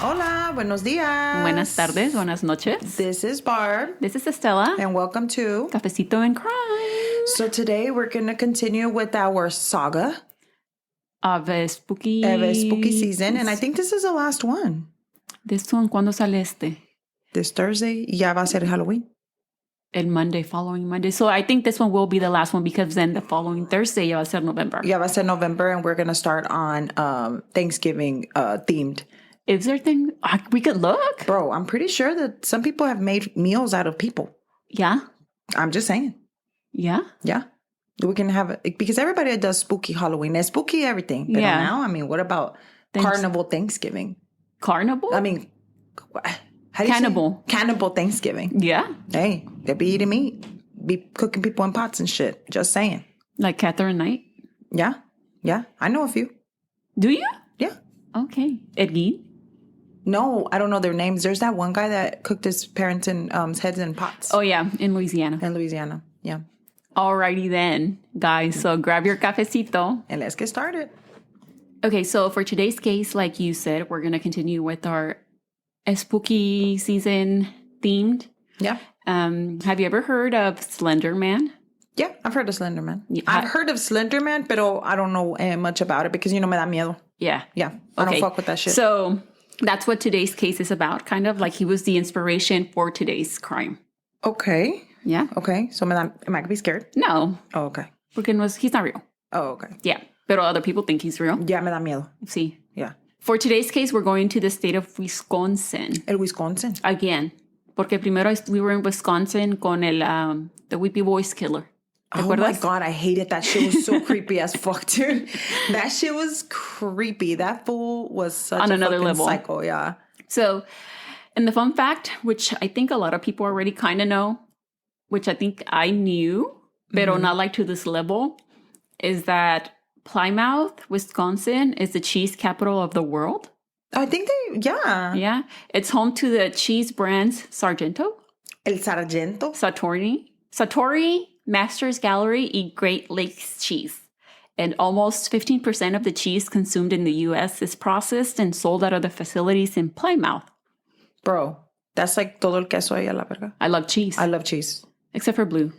Hola, buenos días. Buenas tardes, buenas noches. This is Barb. This is Estella. And welcome to Cafecito and Crime. So today we're going to continue with our saga Of a spooky season. And I think this is the last one. This one, ¿cuándo sale este? This Thursday. Ya va a ser Halloween. El Monday, following Monday. So I think this one will be the last one because then the following Thursday ya va a ser November. Ya va a ser November and we're going to start on Thanksgiving themed. Is there thing? We could look. Bro, I'm pretty sure that some people have made meals out of people. Yeah? I'm just saying. Yeah? Yeah. We can have it because everybody does spooky Halloween. There's spooky everything. But now, I mean, what about Carnival Thanksgiving? Carnival? I mean, how do you Cannibal. say? Cannibal Thanksgiving. Yeah. Hey, they be eating meat. Be cooking people in pots and shit. Just saying. Like Catherine Knight? Yeah. Yeah. I know a few. Do you? Yeah. Okay. Edwin? No, I don't know their names. There's that one guy that cooked his parents' heads in pots. Oh, yeah. In Louisiana. In Louisiana. Yeah. Alrighty then, guys. So grab your cafecito. And let's get started. Okay, so for today's case, like you said, we're going to continue with our spooky season themed. Yeah. Have you ever heard of Slenderman? Yeah, I've heard of Slenderman. Yeah. I've heard of Slenderman, pero I don't know much about it because, me da miedo. Yeah. Yeah. I don't fuck with that shit. So that's what today's case is about, kind of like he was the inspiration for today's crime. Okay. Yeah. Okay. So am I going to be scared? No. Oh, okay. Porque he's not real. Oh, okay. Yeah. Pero other people think he's real. Yeah, me da miedo. See. Yeah. For today's case, we're going to the state of Wisconsin. El Wisconsin. Again. Porque primero we were in Wisconsin con the Whippy Boys killer. ¿Te acuerdas? Oh my God, I hated that shit. Was so creepy as fuck, dude. That shit was creepy. That fool was such on a another fucking level. Psycho, yeah. So, and the fun fact, which I think a lot of people already kind of know, which I think I knew, pero not like to this level, is that Plymouth, Wisconsin is the cheese capital of the world. I think yeah. Yeah. It's home to the cheese brands Sargento, El Sargento. Satori, Masters Gallery, y Great Lakes cheese. And almost 15% of the cheese consumed in the U.S. is processed and sold out of the facilities in Plymouth. Bro, that's like todo el queso ahí a la verga. I love cheese. I love cheese. Except for blue.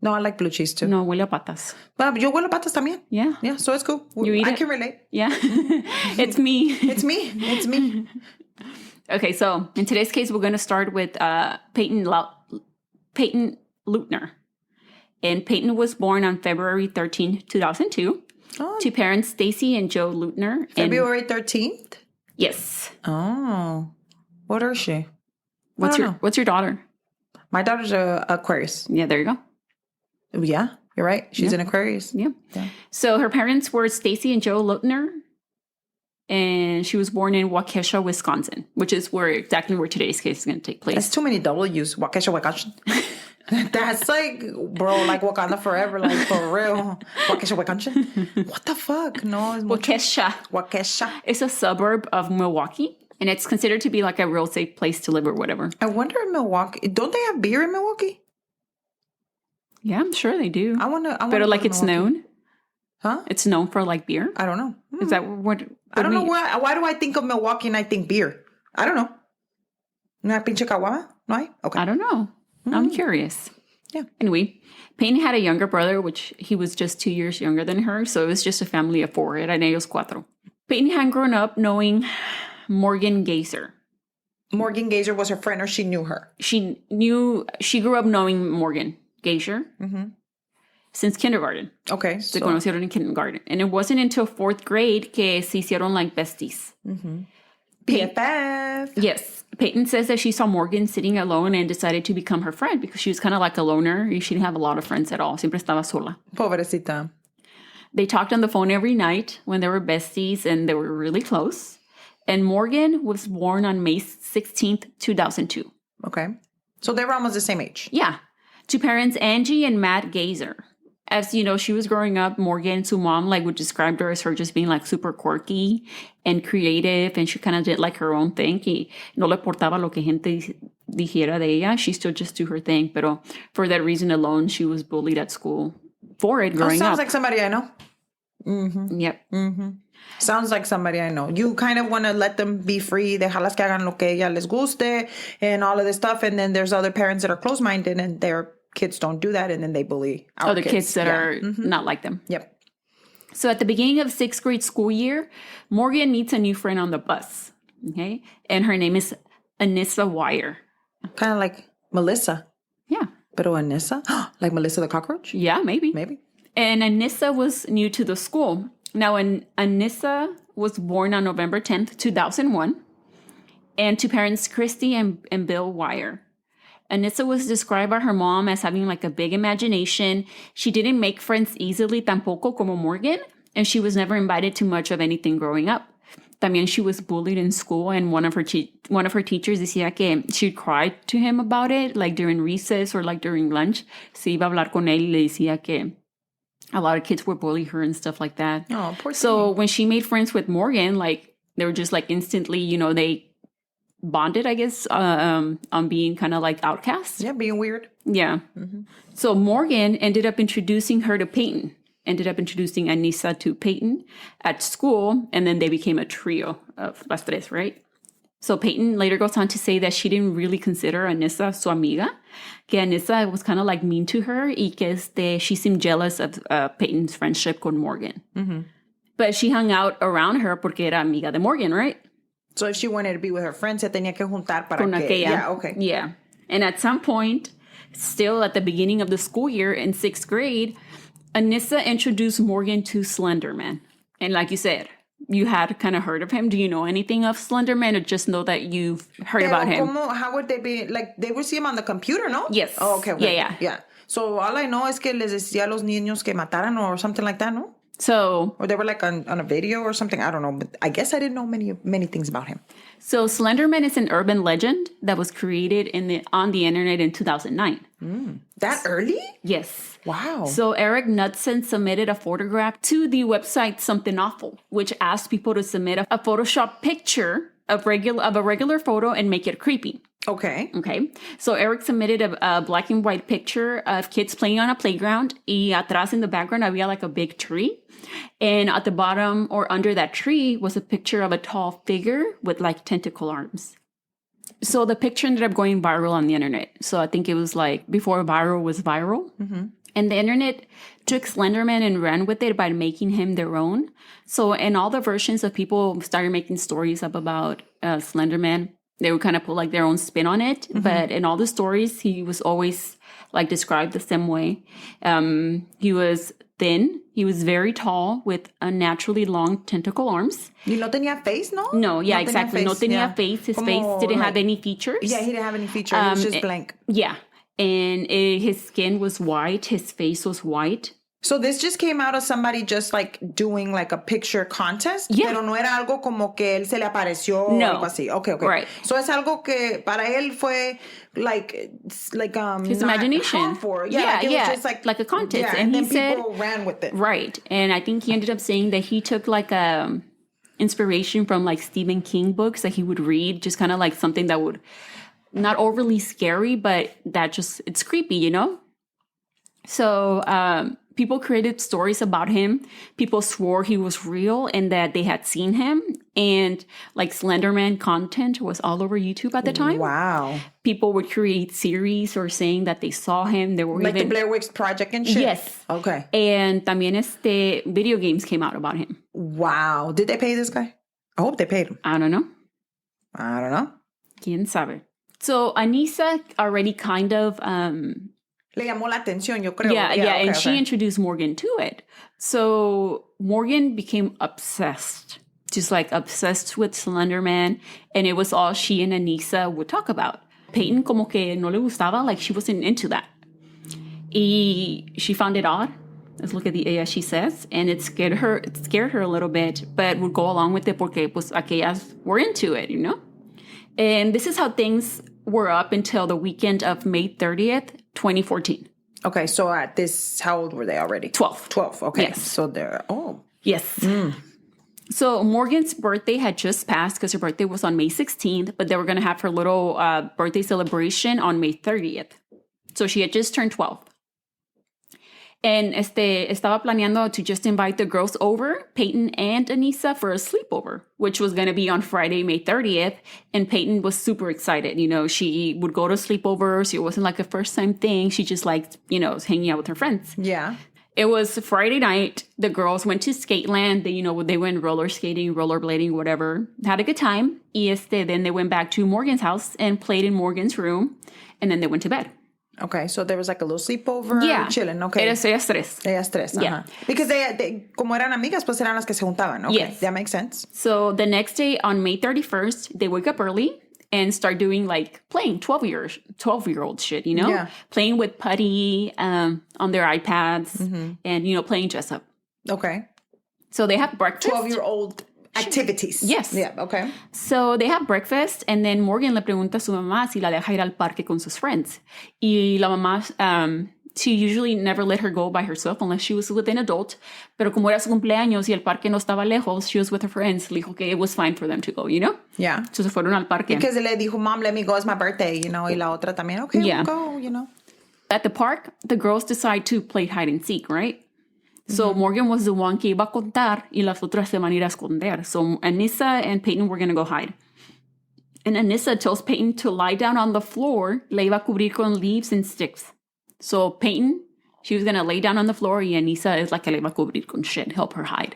No, I like blue cheese too. No, huele a patas. But yo huelo patas también. Yeah. Yeah, so it's cool. You eat I it? can relate. Yeah. It's me. It's me. It's me. Okay, so in today's case, we're going to start with Payton Leutner. And Payton was born on February 13, 2002, to parents Stacy and Joe Leutner. February 13th? Yes. Oh. What is she? What's your daughter? My daughter's a Aquarius. Yeah, there you go. Yeah, you're right. She's an Aquarius. Yeah. So her parents were Stacy and Joe Leutner, and she was born in Waukesha, Wisconsin, which is exactly where today's case is going to take place. That's too many W's. Waukesha. That's like, bro, like Wakanda forever, like for real. Waukesha. What the fuck? No, it's Waukesha. It's a suburb of Milwaukee, and it's considered to be like a real safe place to live or whatever. I wonder in Milwaukee, don't they have beer in Milwaukee? Yeah, I'm sure they do. I want but like it's known. Huh? It's known for like beer. I don't know. Is that what I don't know why do I think of Milwaukee and I think beer? I don't know. ¿No hay pinche caguama? No hay? Okay. I don't know. I'm curious. Yeah. Anyway, Payton had a younger brother, which he was just 2 years younger than her. So it was just a family of four. Eran ellos cuatro. Payton had grown up knowing Morgan Gazer. Morgan Gazer was her friend or she knew her? She grew up knowing Morgan Gazer since kindergarten. Okay. Se conocieron in kindergarten. And it wasn't until fourth grade que se hicieron like besties. BFF. Yes. Payton says that she saw Morgan sitting alone and decided to become her friend because she was kind of like a loner. She didn't have a lot of friends at all. Siempre estaba sola. Pobrecita. They talked on the phone every night when they were besties and they were really close. And Morgan was born on May 16th, 2002. Okay. So they were almost the same age. Yeah. To parents Angie and Matt Gazer. As you know, she was growing up, Morgan, su mom, like would describe her as her just being like super quirky and creative, and she kind of did like her own thing. Y no le importaba lo que gente dijera de ella. She still just do her thing. Pero for that reason alone, she was bullied at school for it growing up. Sounds like somebody I know. Mm-hmm. Yep. Mm-hmm. Sounds like somebody I know. You kind of want to let them be free, dejarlas que hagan lo que ella les guste and all of this stuff. And then there's other parents that are closed-minded and their kids don't do that. And then they bully our other kids that are not like them. Yep. So at the beginning of 6th grade school year, Morgan meets a new friend on the bus. Okay. And her name is Anissa Wire. Kind of like Melissa. Yeah. Pero Anissa? Like Melissa the cockroach? Yeah, maybe. Maybe. And Anissa was new to the school. Now, Anissa was born on November 10th, 2001, and to parents Christy and Bill Wire. Anissa was described by her mom as having like a big imagination. She didn't make friends easily tampoco como Morgan, and she was never invited to much of anything growing up. También she was bullied in school, and one of her teachers decía que she'd cry to him about it, like during recess or like during lunch. Se iba a hablar con él y le decía que a lot of kids would bully her and stuff like that. Oh, poor thing. So when she made friends with Morgan, like they were just like instantly, they bonded, I guess, on being kind of like outcasts. Yeah, being weird. Yeah. Mm-hmm. So Morgan ended up introducing her to Payton. Ended up introducing Anissa to Payton at school, and then they became a trio of las tres, right? So Payton later goes on to say that she didn't really consider Anissa su amiga, que Anissa was kind of like mean to her, y que she seemed jealous of Payton's friendship con Morgan. Mm-hmm. But she hung out around her porque era amiga de Morgan, right? So if she wanted to be with her friends, se tenía que juntar para con que... aquella. Yeah, okay. Yeah. And at some point, still at the beginning of the school year in 6th grade, Anissa introduced Morgan to Slenderman. And like you said, you had kind of heard of him. Do you know anything of Slenderman or just know that you've heard about him? How would they be? Like, they would see him on the computer, no? Yes. Oh, okay. Yeah. So all I know es que les decía a los niños que mataran or something like that, no? So... Or they were like on a video or something. I don't know. But I guess I didn't know many things about him. So Slenderman is an urban legend that was created on the internet in 2009. That early? Yes. Wow. So Eric Knudsen submitted a photograph to the website Something Awful, which asked people to submit a Photoshop picture of a regular photo and make it creepy. Okay. So Eric submitted a black and white picture of kids playing on a playground. Y atrás in the background había like a big tree. And at the bottom or under that tree was a picture of a tall figure with like tentacle arms. So the picture ended up going viral on the internet. So I think it was like before viral was viral. Mm-hmm. And the internet took Slenderman and ran with it by making him their own. So in all the versions of people started making stories up about Slenderman, they would kind of put like their own spin on it. Mm-hmm. But in all the stories, he was always like described the same way. He was thin. He was very tall with unnaturally long tentacle arms. Y no tenía face, no? No, yeah, exactly. No tenía face. His face didn't have any features. Yeah, he didn't have any features. He was just blank. Yeah. And his skin was white. His face was white. So this just came out of somebody just like doing like a picture contest? Yeah. Pero no era algo como que él se le apareció no. o algo así. Okay. Right. So es algo que para él fue like his imagination. Yeah. It was just like a contest. Yeah, and then people ran with it. Right. And I think he ended up saying that he took like inspiration from like Stephen King books that he would read, just kind of like something that would not overly scary, but that just it's creepy, So people created stories about him. People swore he was real and that they had seen him. And like Slenderman content was all over YouTube at the time. Wow. People would create series or saying that they saw him. There were like the Blair Witch Project and shit? Yes. Okay. And también video games came out about him. Wow. Did they pay this guy? I hope they paid him. I don't know. ¿Quién sabe? So Anissa already kind of... Le llamó la atención, yo creo. Yeah, and she introduced Morgan to it. So Morgan became obsessed, just like obsessed with Slenderman, and it was all she and Anissa would talk about. Payton como que no le gustaba, like she wasn't into that. She found it odd. Let's look at the she says, and it scared her a little bit, but would go along with it porque pues aquellas were into it, And this is how things were up until the weekend of May 30th, 2014. Okay, so at this, how old were they already? 12. Okay. Yes. So they're, Yes. So Morgan's birthday had just passed because her birthday was on May 16th, but they were going to have her little birthday celebration on May 30th. So she had just turned 12. And estaba planeando to just invite the girls over, Payton and Anissa, for a sleepover, which was going to be on Friday, May 30th. And Payton was super excited. You know, she would go to sleepovers. It wasn't like a first time thing. She just liked, you know, hanging out with her friends. Yeah. It was Friday night. The girls went to Skateland. They went roller skating, rollerblading, whatever. Had a good time. Then they went back to Morgan's house and played in Morgan's room. And then they went to bed. Okay, so there was like a little sleepover, chilling, okay. Ellas tres. Ellas tres, Yeah. Because they, como eran amigas, pues eran las que se juntaban, okay. Yes. That makes sense. So the next day, on May 31st, they wake up early and start doing like playing 12-year-old shit, you know? Yeah. Playing with putty on their iPads and, you know, playing dress up. Okay. So they have breakfast. 12-year-old activities. Yes. Yeah, okay. So they have breakfast, and then Morgan le pregunta a su mamá si la deja ir al parque con sus friends. Y la mamá, she usually never let her go by herself unless she was with an adult. Pero como era su cumpleaños y el parque no estaba lejos, she was with her friends. Le dijo que it was fine for them to go, you know? Yeah. So se fueron al parque. Because le dijo, Mom, let me go, it's my birthday, you know, y la otra también, okay, Yeah. we'll go, you know. At the park, the girls decide to play hide and seek, right? So Morgan was the one que iba a contar y las otras se van a ir a esconder. So Anissa and Payton were going to go hide. And Anissa tells Payton to lie down on the floor. La iba a cubrir con leaves and sticks. So Payton, she was going to lay down on the floor y Anissa is like que la iba a cubrir con shit, help her hide.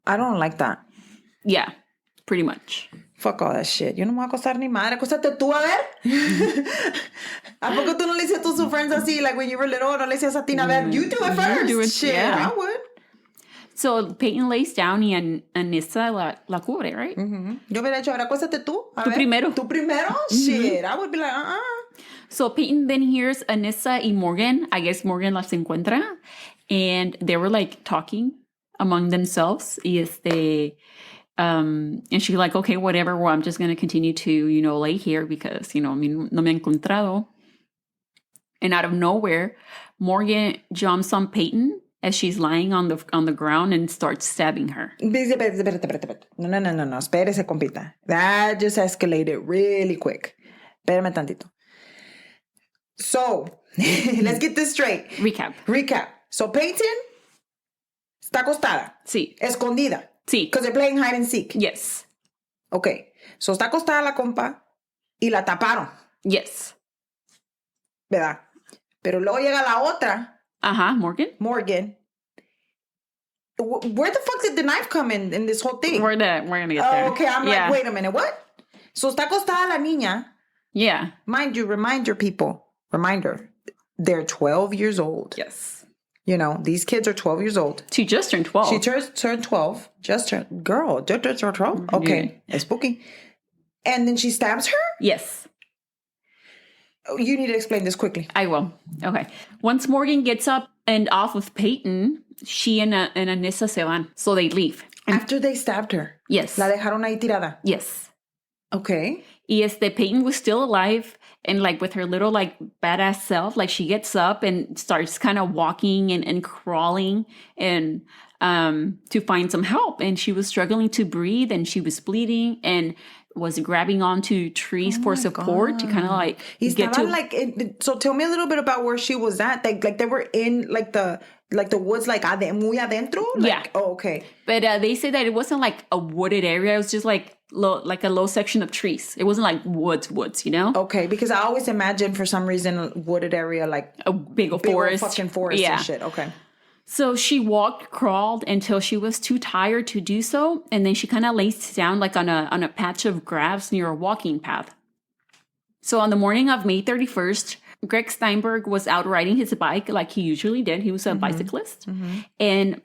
I don't like that. Yeah, pretty much. Fuck all that shit. Yo no me voy a acostar ni madre. Acóstate tú, a ver. ¿A poco tú no le hiciste a tus friends así? Like when you were little, no le hacías a ti, a ver, you do it first. do it, Shit, yeah. I would. So Payton lays down y Anissa la cubre, right? Yo hubiera hecho, a ver, acuéstate tú. A Tú ver. primero. Tú primero? Shit, I would be like, So Payton then hears Anissa y Morgan. I guess Morgan las encuentra. And they were like talking among themselves. And she's like, okay, whatever. Well, I'm just going to continue to, you know, lay here because, you know, no me han encontrado. And out of nowhere, Morgan jumps on Payton as she's lying on the ground and starts stabbing her. Espérate. No. Espérese, compita. That just escalated really quick. Espérame tantito. So, let's get this straight. Recap. So, Payton está acostada. Sí. Escondida. Sí. Because they're playing hide and seek. Yes. Okay. So, está acostada la compa y la taparon. Yes. ¿Verdad? Pero luego llega la otra. Morgan. Where the fuck did the knife come in this whole thing? We're going to get there. Okay, I'm like, wait a minute, what? So, está acostada la niña. Yeah. Mind you, reminder people. Reminder. They're 12 years old. Yes. You know, these kids are 12 years old. She just turned 12. She turned 12. Just turned 12? Okay. Yeah. Spooky. And then she stabs her? Yes. You need to explain this quickly. I will. Okay. Once Morgan gets up and off with Payton, she and Anissa se van. So they leave. After they stabbed her? Yes. La dejaron ahí tirada? Yes. Okay. Y Payton was still alive and like with her little like badass self, like she gets up and starts kind of walking and crawling and to find some help. And she was struggling to breathe and she was bleeding and was grabbing onto trees for support to kind of like get to like so tell me a little bit about where she was at. Like they were in like the woods, like muy adentro. Like, yeah. Oh, okay. But they say that it wasn't like a wooded area. It was just like a low section of trees. It wasn't like woods, you know? Okay, because I always imagine for some reason a wooded area like a big old forest. Fucking forest and shit. Okay. So she crawled until she was too tired to do so, and then she kind of lays down like on a patch of grass near a walking path. So on the morning of May 31st, Greg Steinberg was out riding his bike like he usually did. He was a bicyclist, and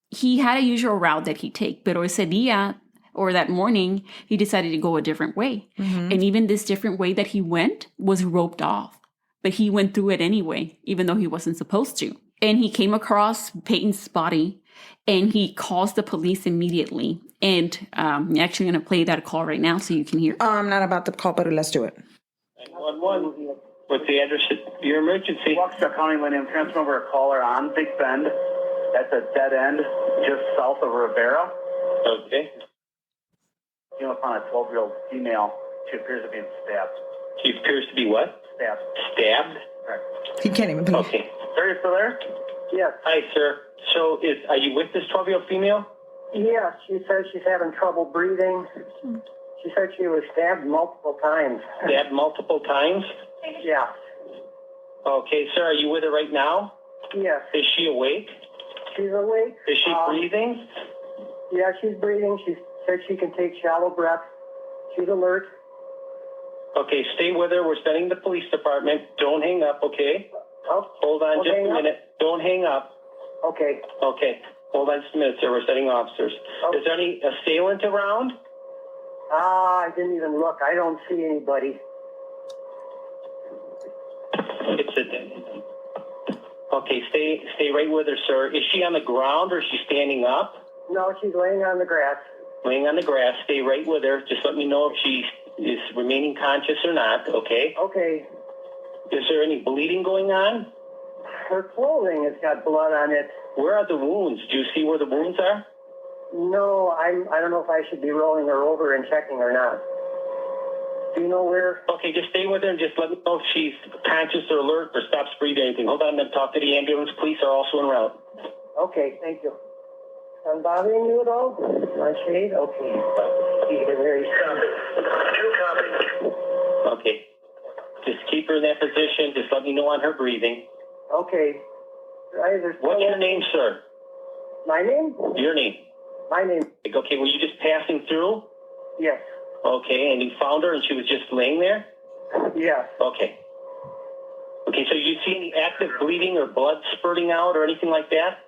he had a usual route that he'd take. Pero ese día, or that morning, he decided to go a different way. And even this different way that he went was roped off. But he went through it anyway, even though he wasn't supposed to. And he came across Payton's body, and he calls the police immediately. And I'm actually going to play that call right now so you can hear. I'm not about to call, but let's do it. 911. What's the address of your emergency? Waukesha County, my name. Transfer over a caller on Big Bend. That's a dead end just south of Rivera. Okay. Came upon a 12-year-old female. She appears to be stabbed. She appears to be what? Stabbed. Stabbed? Correct. He can't even believe. Okay. Sir, you still there? Yes. Hi, sir. So, are you with this 12-year-old female? Yes, she says she's having trouble breathing. She said she was stabbed multiple times. Stabbed multiple times? Yeah. Okay, sir, are you with her right now? Yes. Is she awake? She's awake. Is she breathing? Yeah, she's breathing. She said she can take shallow breaths. She's alert. Okay, stay with her. We're sending the police department. Don't hang up, okay? Oh, Hold on don't just hang a up? minute. Don't hang up. Okay. Okay. Hold on just a minute, sir. We're sending officers. Okay. Is there any assailant around? I didn't even look. I don't see anybody. It's okay, stay right with her, sir. Is she on the ground or is she standing up? No, she's laying on the grass. Laying on the grass. Stay right with her. Just let me know if she is remaining conscious or not, okay? Okay. Is there any bleeding going on? Her clothing has got blood on it. Where are the wounds? Do you see where the wounds are? No, I don't know if I should be rolling her over and checking or not. Do you know where? Okay, just stay with her and just let me know if she's conscious or alert or stops breathing or anything. Hold on, I'm going to talk to the ambulance. Police are also en route. Okay, thank you. I'm bothering you at all? My shade? Okay. You're very Okay. Just keep her in that position. Just let me know on her breathing. Okay. What's your name, sir? My name? Your name. My name. Okay, were you just passing through? Yes. Okay, and you found her and she was just laying there? Yes. Okay. Okay, so you see any active bleeding or blood spurting out or anything like that?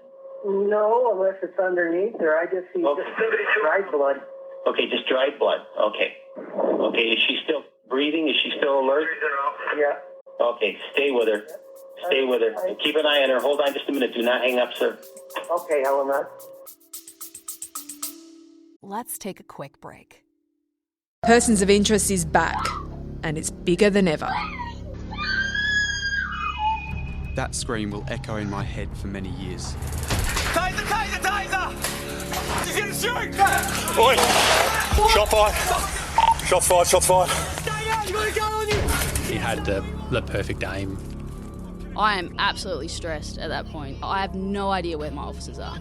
No, unless it's underneath her. I just see just dried blood. Okay, just dried blood. Okay. Okay, is she still breathing? Is she still alert? Yeah. Okay, stay with her. Stay with her. Keep an eye on her. Hold on just a minute. Do not hang up, sir. Okay, I will not. Let's take a quick break. Persons of Interest is back, and it's bigger than ever. That scream will echo in my head for many years. Taser! Taser! Taser! He's going to shoot! Oi! Shot fired! Shot fired, shot fired. Stay out! You got a gun on you! He had the perfect aim. I am absolutely stressed at that point. I have no idea where my officers are.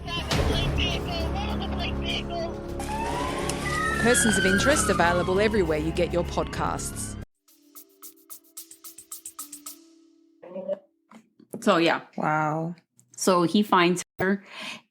Persons of Interest available everywhere you get your podcasts. So, yeah. Wow. So he finds her,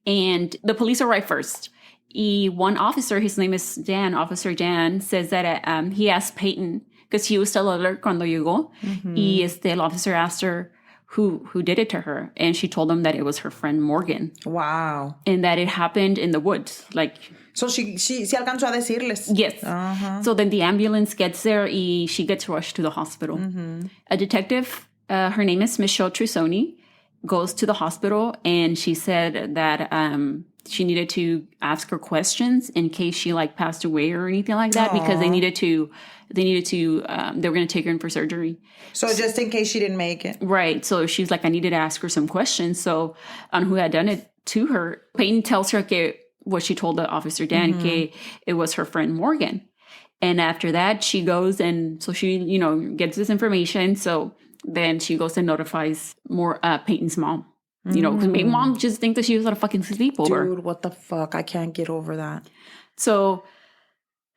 and the police arrive first. One officer, his name is Dan, Officer Dan, says that he asked Payton, because he was still alert cuando llegó, y el officer asked her who did it to her, and she told him that it was her friend Morgan. Wow. And that it happened in the woods, like... So she alcanzó a decirles. Yes. So then the ambulance gets there, y she gets rushed to the hospital. A detective, her name is Michelle Trusoni, goes to the hospital, and she said that she needed to ask her questions in case she like passed away or anything like that, because they were going to take her in for surgery. So just in case she didn't make it. Right. So she's like, I needed to ask her some questions. So on who had done it to her, Payton tells her what she told the officer Dan, que it was her friend Morgan. And after that, she goes and so she, gets this information. So then she goes and notifies Payton's mom. Because maybe mom just think that she was at a fucking sleepover. Dude, what the fuck? I can't get over that. So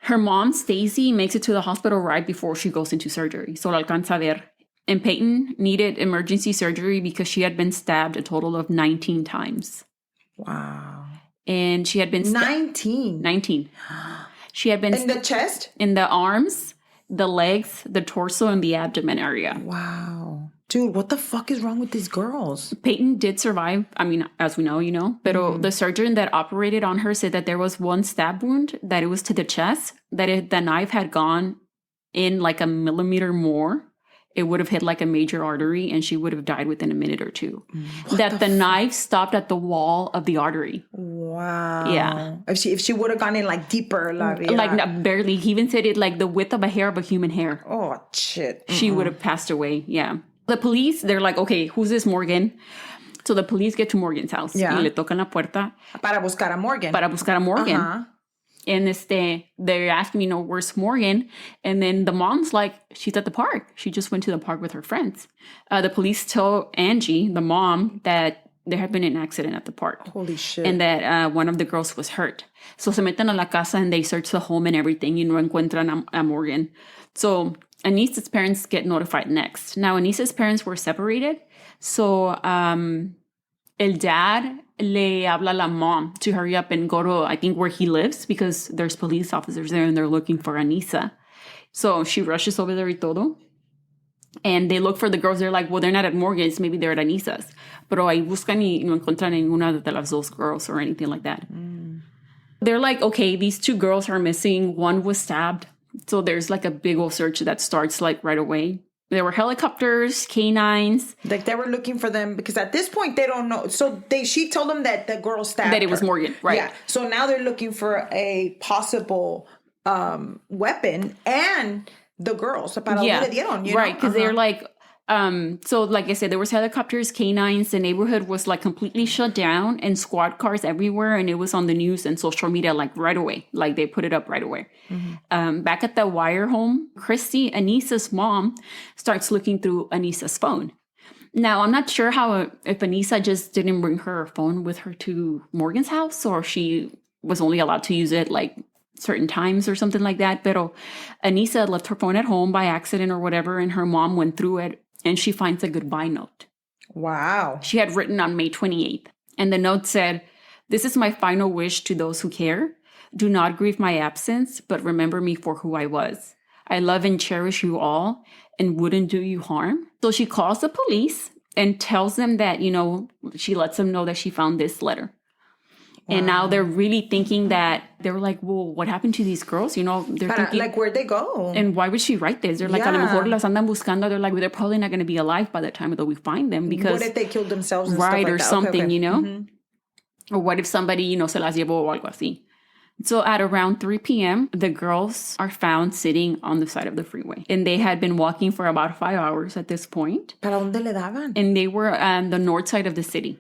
her mom, Stacy, makes it to the hospital right before she goes into surgery. So la alcanza a ver. And Payton needed emergency surgery because she had been stabbed a total of 19 times. Wow. And she had been... 19? 19. She had been... In the chest? In the arms, the legs, the torso, and the abdomen area. Wow. Dude, what the fuck is wrong with these girls? Payton did survive. I mean, as we know, but the surgeon that operated on her said that there was one stab wound, that it was to the chest, that the knife had gone in like a millimeter more. It would have hit like a major artery and she would have died within a minute or two. The knife stopped at the wall of the artery. Wow. Yeah. If she would have gone in like deeper. Like barely. He even said it like the width of a hair of a human hair. Oh, shit. She would have passed away. Yeah. The police, they're like, okay, who's this Morgan? So the police get to Morgan's house. Yeah. Y le tocan la puerta. Para buscar a Morgan. Para buscar a Morgan. Uh-huh. And they're asking me, where's Morgan? And then the mom's like, she's at the park. She just went to the park with her friends. The police tell Angie, the mom, that there had been an accident at the park. Holy shit. And that one of the girls was hurt. So se meten a la casa and they search the home and everything. Y no encuentran a Morgan. So Anissa's parents get notified next. Now, Anissa's parents were separated. So el dad le habla a la mom to hurry up and go to, I think, where he lives, because there's police officers there and they're looking for Anissa. So she rushes over there y todo. And they look for the girls. They're like, well, they're not at Morgan's. Maybe they're at Anissa's. Pero ahí buscan y no encuentran ninguna de las dos girls or anything like that. They're like, okay, these two girls are missing. One was stabbed. So there's like a big old search that starts like right away. There were helicopters, canines. Like they were looking for them because at this point they don't know. So she told them that the girl stabbed that it was her. Morgan, right? Yeah. So now they're looking for a possible weapon and the girls. Right, because they're like, so like I said, there was helicopters, canines. The neighborhood was like completely shut down and squad cars everywhere. And it was on the news and social media like right away. Like they put it up right away. Back at the Wire home, Christy, Anissa's mom, starts looking through Anissa's phone. Now, I'm not sure if Anissa just didn't bring her phone with her to Morgan's house, or she was only allowed to use it like certain times or something like that. Pero Anissa left her phone at home by accident or whatever, and her mom went through it and she finds a goodbye note. Wow. She had written on May 28th. And the note said, "This is my final wish to those who care. Do not grieve my absence, but remember me for who I was. I love and cherish you all and wouldn't do you harm." So she calls the police and tells them that, she lets them know that she found this letter. Wow. And now they're really thinking that, they were like, well, what happened to these girls? They're thinking, like, where'd they go? And why would she write this? They're like, a lo mejor las andan buscando. They're like, well, they're probably not going to be alive by the time that we find them, because what if they killed themselves and right, stuff like or that? something, Okay. Mm-hmm. Or what if somebody, se las llevó o algo así. So at around 3 p.m., the girls are found sitting on the side of the freeway. And they had been walking for about 5 hours at this point. ¿Para dónde le daban? And they were on the north side of the city.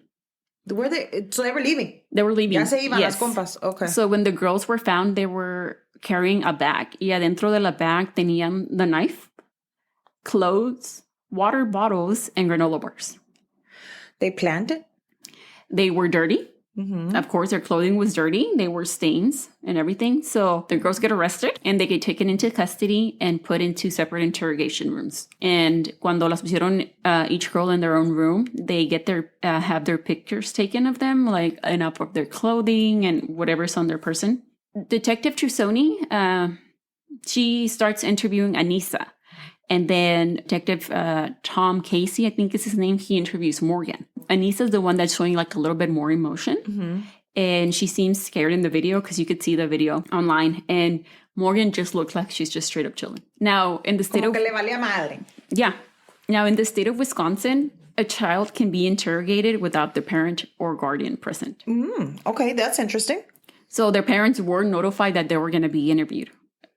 So they were leaving? They were leaving. Ya se iban yes. las compas. Okay. So when the girls were found, they were carrying a bag. Y adentro de la bag tenían the knife, clothes, water bottles, and granola bars. They planned it? They were dirty. Mm-hmm. Of course, their clothing was dirty. They were stains and everything. So the girls get arrested and they get taken into custody and put into separate interrogation rooms. And cuando las pusieron each girl in their own room, they get have their pictures taken of them, like and up of their clothing and whatever's on their person. Detective Trusoni, she starts interviewing Anissa. And then Detective Tom Casey, I think is his name, he interviews Morgan. Anissa's the one that's showing like a little bit more emotion. Mm-hmm. And she seems scared in the video because you could see the video online. And Morgan just looks like she's just straight up chilling. Now, in the state Como que le valía madre. Yeah. Now, in the state of Wisconsin, a child can be interrogated without the parent or guardian present. Okay, that's interesting. So their parents were notified that they were going to be interviewed.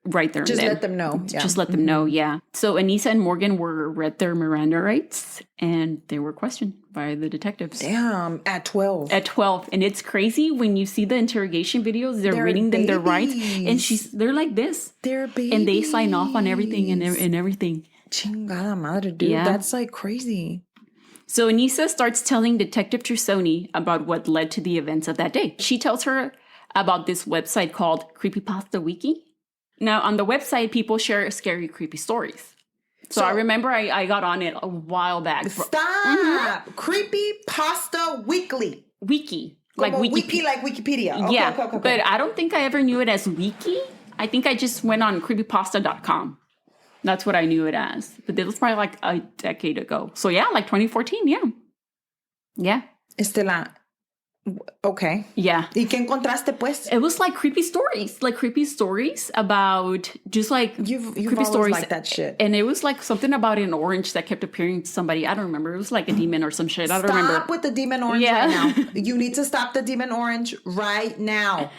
Right there. Just let them know. Yeah. Just let them know, yeah. So Anissa and Morgan were read their Miranda rights and they were questioned by the detectives. Damn, at 12. At 12. And it's crazy when you see the interrogation videos, they're reading them their rights. And they're like this. They're babies. And they sign off on everything and everything. Chingada madre, dude. Yeah. That's like crazy. So Anissa starts telling Detective Trusoni about what led to the events of that day. She tells her about this website called Creepypasta Wiki. Now, on the website, people share scary, creepy stories. So I remember I got on it a while back. Stop! Mm-hmm. Creepypasta Weekly. Wiki. Like wiki, like Wikipedia. Okay, yeah, okay. But I don't think I ever knew it as wiki. I think I just went on creepypasta.com. That's what I knew it as. But it was probably like a decade ago. So yeah, like 2014, yeah. Yeah. Estela. Okay. Yeah. ¿Y qué encontraste, pues? It was like creepy stories about just like you've creepy stories like that shit. And it was like something about an orange that kept appearing to somebody. I don't remember. It was like a demon or some shit. I don't remember. Stop with the demon orange right now. You need to stop the demon orange right now.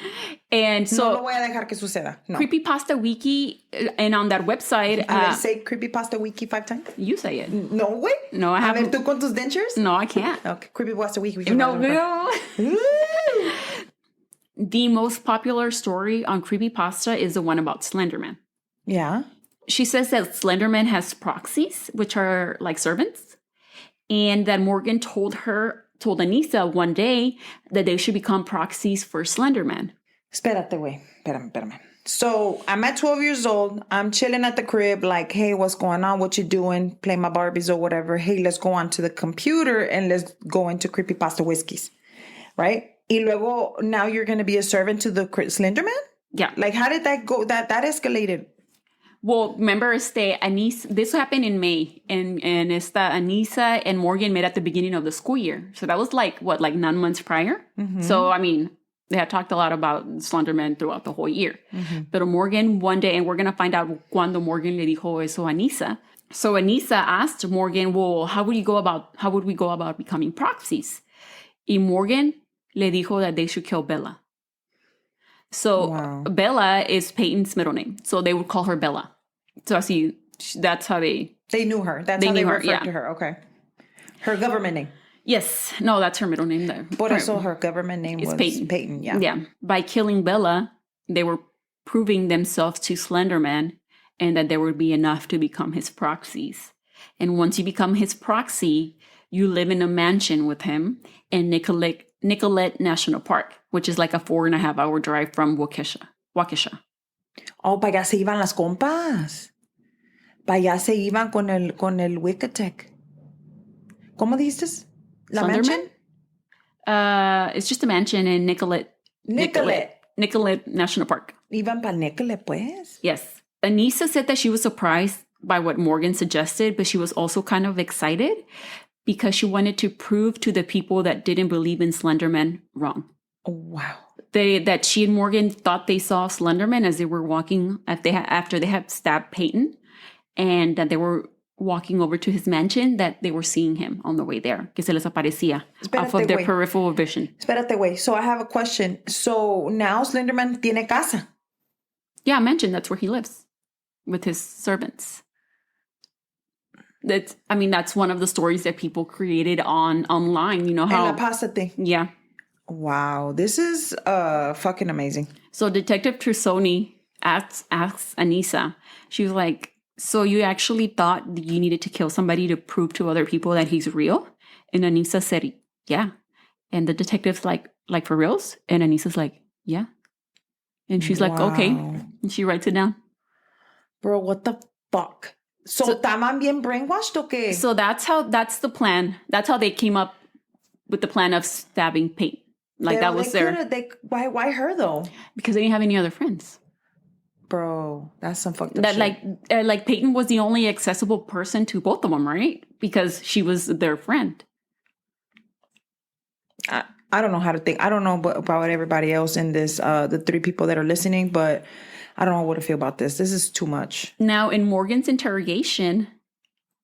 And so no lo voy a dejar que suceda. No. Creepypasta Wiki, and on that website, say Creepypasta Wiki 5 times. You say it. No way. No, I haven't. A ver, tú con tus dentures? No, I can't. Okay, Creepypasta Wiki. No. The most popular story on Creepypasta is the one about Slenderman. Yeah. She says that Slenderman has proxies, which are like servants, and that Morgan told Anissa one day that they should become proxies for Slenderman. Espérate, güey. Espérame. So I'm at 12 years old. I'm chilling at the crib like, hey, what's going on? What you doing? Play my Barbies or whatever. Hey, let's go onto the computer and let's go into Creepypasta Whiskeys. Right? Y luego, now you're going to be a servant to the Slenderman? Yeah. Like, how did that go? That escalated. Well, remember, Anissa, this happened in May, and Anissa and Morgan met at the beginning of the school year. So that was like 9 months prior. Mm-hmm. So, I mean, they had talked a lot about Slenderman throughout the whole year. Mm-hmm. But Morgan one day, and we're going to find out cuando Morgan le dijo eso a Anissa. So Anissa asked Morgan, well, how would we go about becoming proxies? Y Morgan le dijo that they should kill Bella. So wow. Bella is Peyton's middle name. So they would call her Bella. So that's how they knew her. That's how they referred to her. Okay. Her government name. Yes. No, that's her middle name there. Por eso her government name was Payton. Yeah. Yeah. By killing Bella, they were proving themselves to Slenderman and that there would be enough to become his proxies. And once you become his proxy, you live in a mansion with him in Nicollet National Park, which is like a 4.5-hour drive from Waukesha. Oh, para allá se iban las compas. Para allá se iban con el Wicatech. ¿Cómo dijiste? ¿La mansion? It's just a mansion in Nicollet National Park. Iban para Nicollet, pues? Yes. Anissa said that she was surprised by what Morgan suggested, but she was also kind of excited because she wanted to prove to the people that didn't believe in Slenderman wrong. Oh, wow. That she and Morgan thought they saw Slenderman as they were walking after they had stabbed Payton, and that they were walking over to his mansion, that they were seeing him on the way there, que se les aparecía off of their peripheral vision. Espérate, güey. So I have a question. So now Slenderman tiene casa? Yeah, mansion. That's where he lives with his servants. That's one of the stories that people created online. You know how... En la pasta thing. Yeah. Wow, this is fucking amazing. So Detective Trussoni asks Anissa, she was like, so you actually thought that you needed to kill somebody to prove to other people that he's real? And Anissa said, yeah. And the detective's like for reals? And Anissa's like, yeah. And she's like, okay. And she writes it down. Bro, what the fuck? So estaban bien brainwashed o qué? So that's the plan. That's how they came up with the plan of stabbing Payton. Like that was why her though? Because they didn't have any other friends. Bro, that's some fucked up shit. Like Payton was the only accessible person to both of them, right? Because she was their friend. I don't know how to think. I don't know about everybody else in this, the 3 people that are listening, but I don't know what to feel about this. This is too much. Now, in Morgan's interrogation,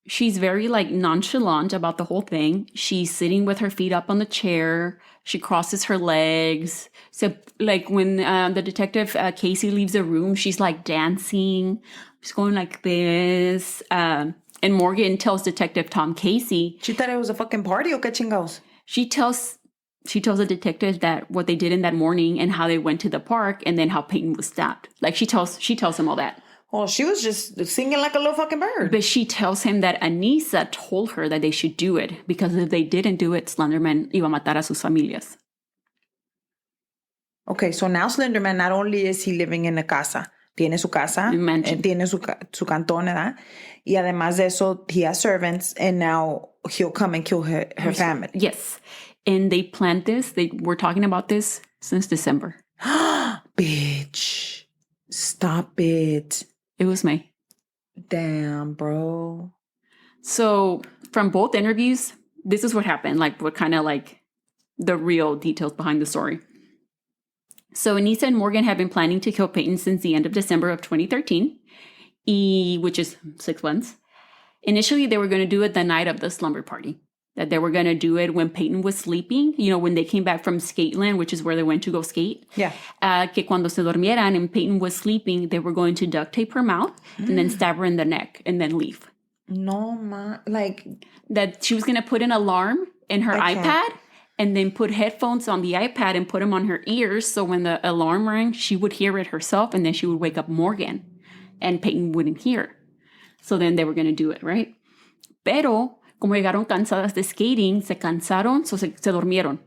she's very nonchalant about the whole thing. She's sitting with her feet up on the chair. She crosses her legs. So when the detective Casey leaves the room, she's dancing. She's going like this. And Morgan tells Detective Tom Casey. She thought it was a fucking party o qué chingados? She tells the detective that what they did in that morning and how they went to the park and then how Payton was stabbed. She tells him all that. Well, she was just singing like a little fucking bird. But she tells him that Anissa told her that they should do it because if they didn't do it, Slenderman iba a matar a sus familias. Okay, so now Slenderman, not only is he living in a casa, tiene su casa, tiene su cantón, ¿verdad? Y además de eso, he has servants, and now he'll come and kill her family. Yes. And they planned this. They were talking about this since December. Bitch. Stop it. It was May. Damn, bro. So from both interviews, this is what happened. What kind of the real details behind the story. So Anissa and Morgan had been planning to kill Payton since the end of December of 2013, which is 6 months. Initially, they were going to do it the night of the slumber party. That they were going to do it when Payton was sleeping, when they came back from Skateland, which is where they went to go skate. Yeah. Que cuando se durmieran and Payton was sleeping, they were going to duct tape her mouth and then stab her in the neck and then leave. No, ma. That she was going to put an alarm in her iPad and then put headphones on the iPad and put them on her ears. So when the alarm rang, she would hear it herself, and then she would wake up Morgan, and Payton wouldn't hear. So then they were going to do it, right? Pero, como llegaron cansadas de skating, se cansaron, so se dormieron,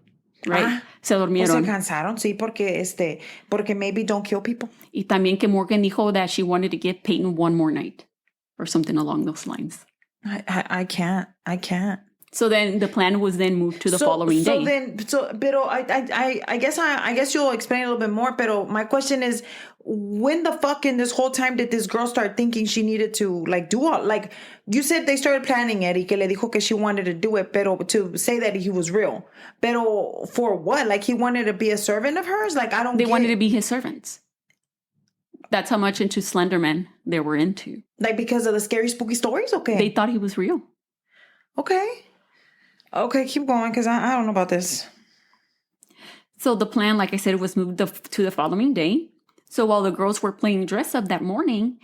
right? Se dormieron. Se cansaron, sí, porque maybe don't kill people. Y también que Morgan dijo that she wanted to give Payton one more night or something along those lines. I can't. So then the plan was then moved to the following day. Pero I guess you'll explain a little bit more, pero my question is, when the fuck in this whole time did this girl start thinking she needed to do all, you said they started planning it y que le dijo que she wanted to do it, pero to say that he was real. Pero for what? He wanted to be a servant of hers? They wanted to be his servants. That's how much into Slenderman they were into. Because of the scary, spooky stories? Okay. They thought he was real. Okay, keep going, because I don't know about this. So the plan, like I said, was moved to the following day. So while the girls were playing dress up that morning,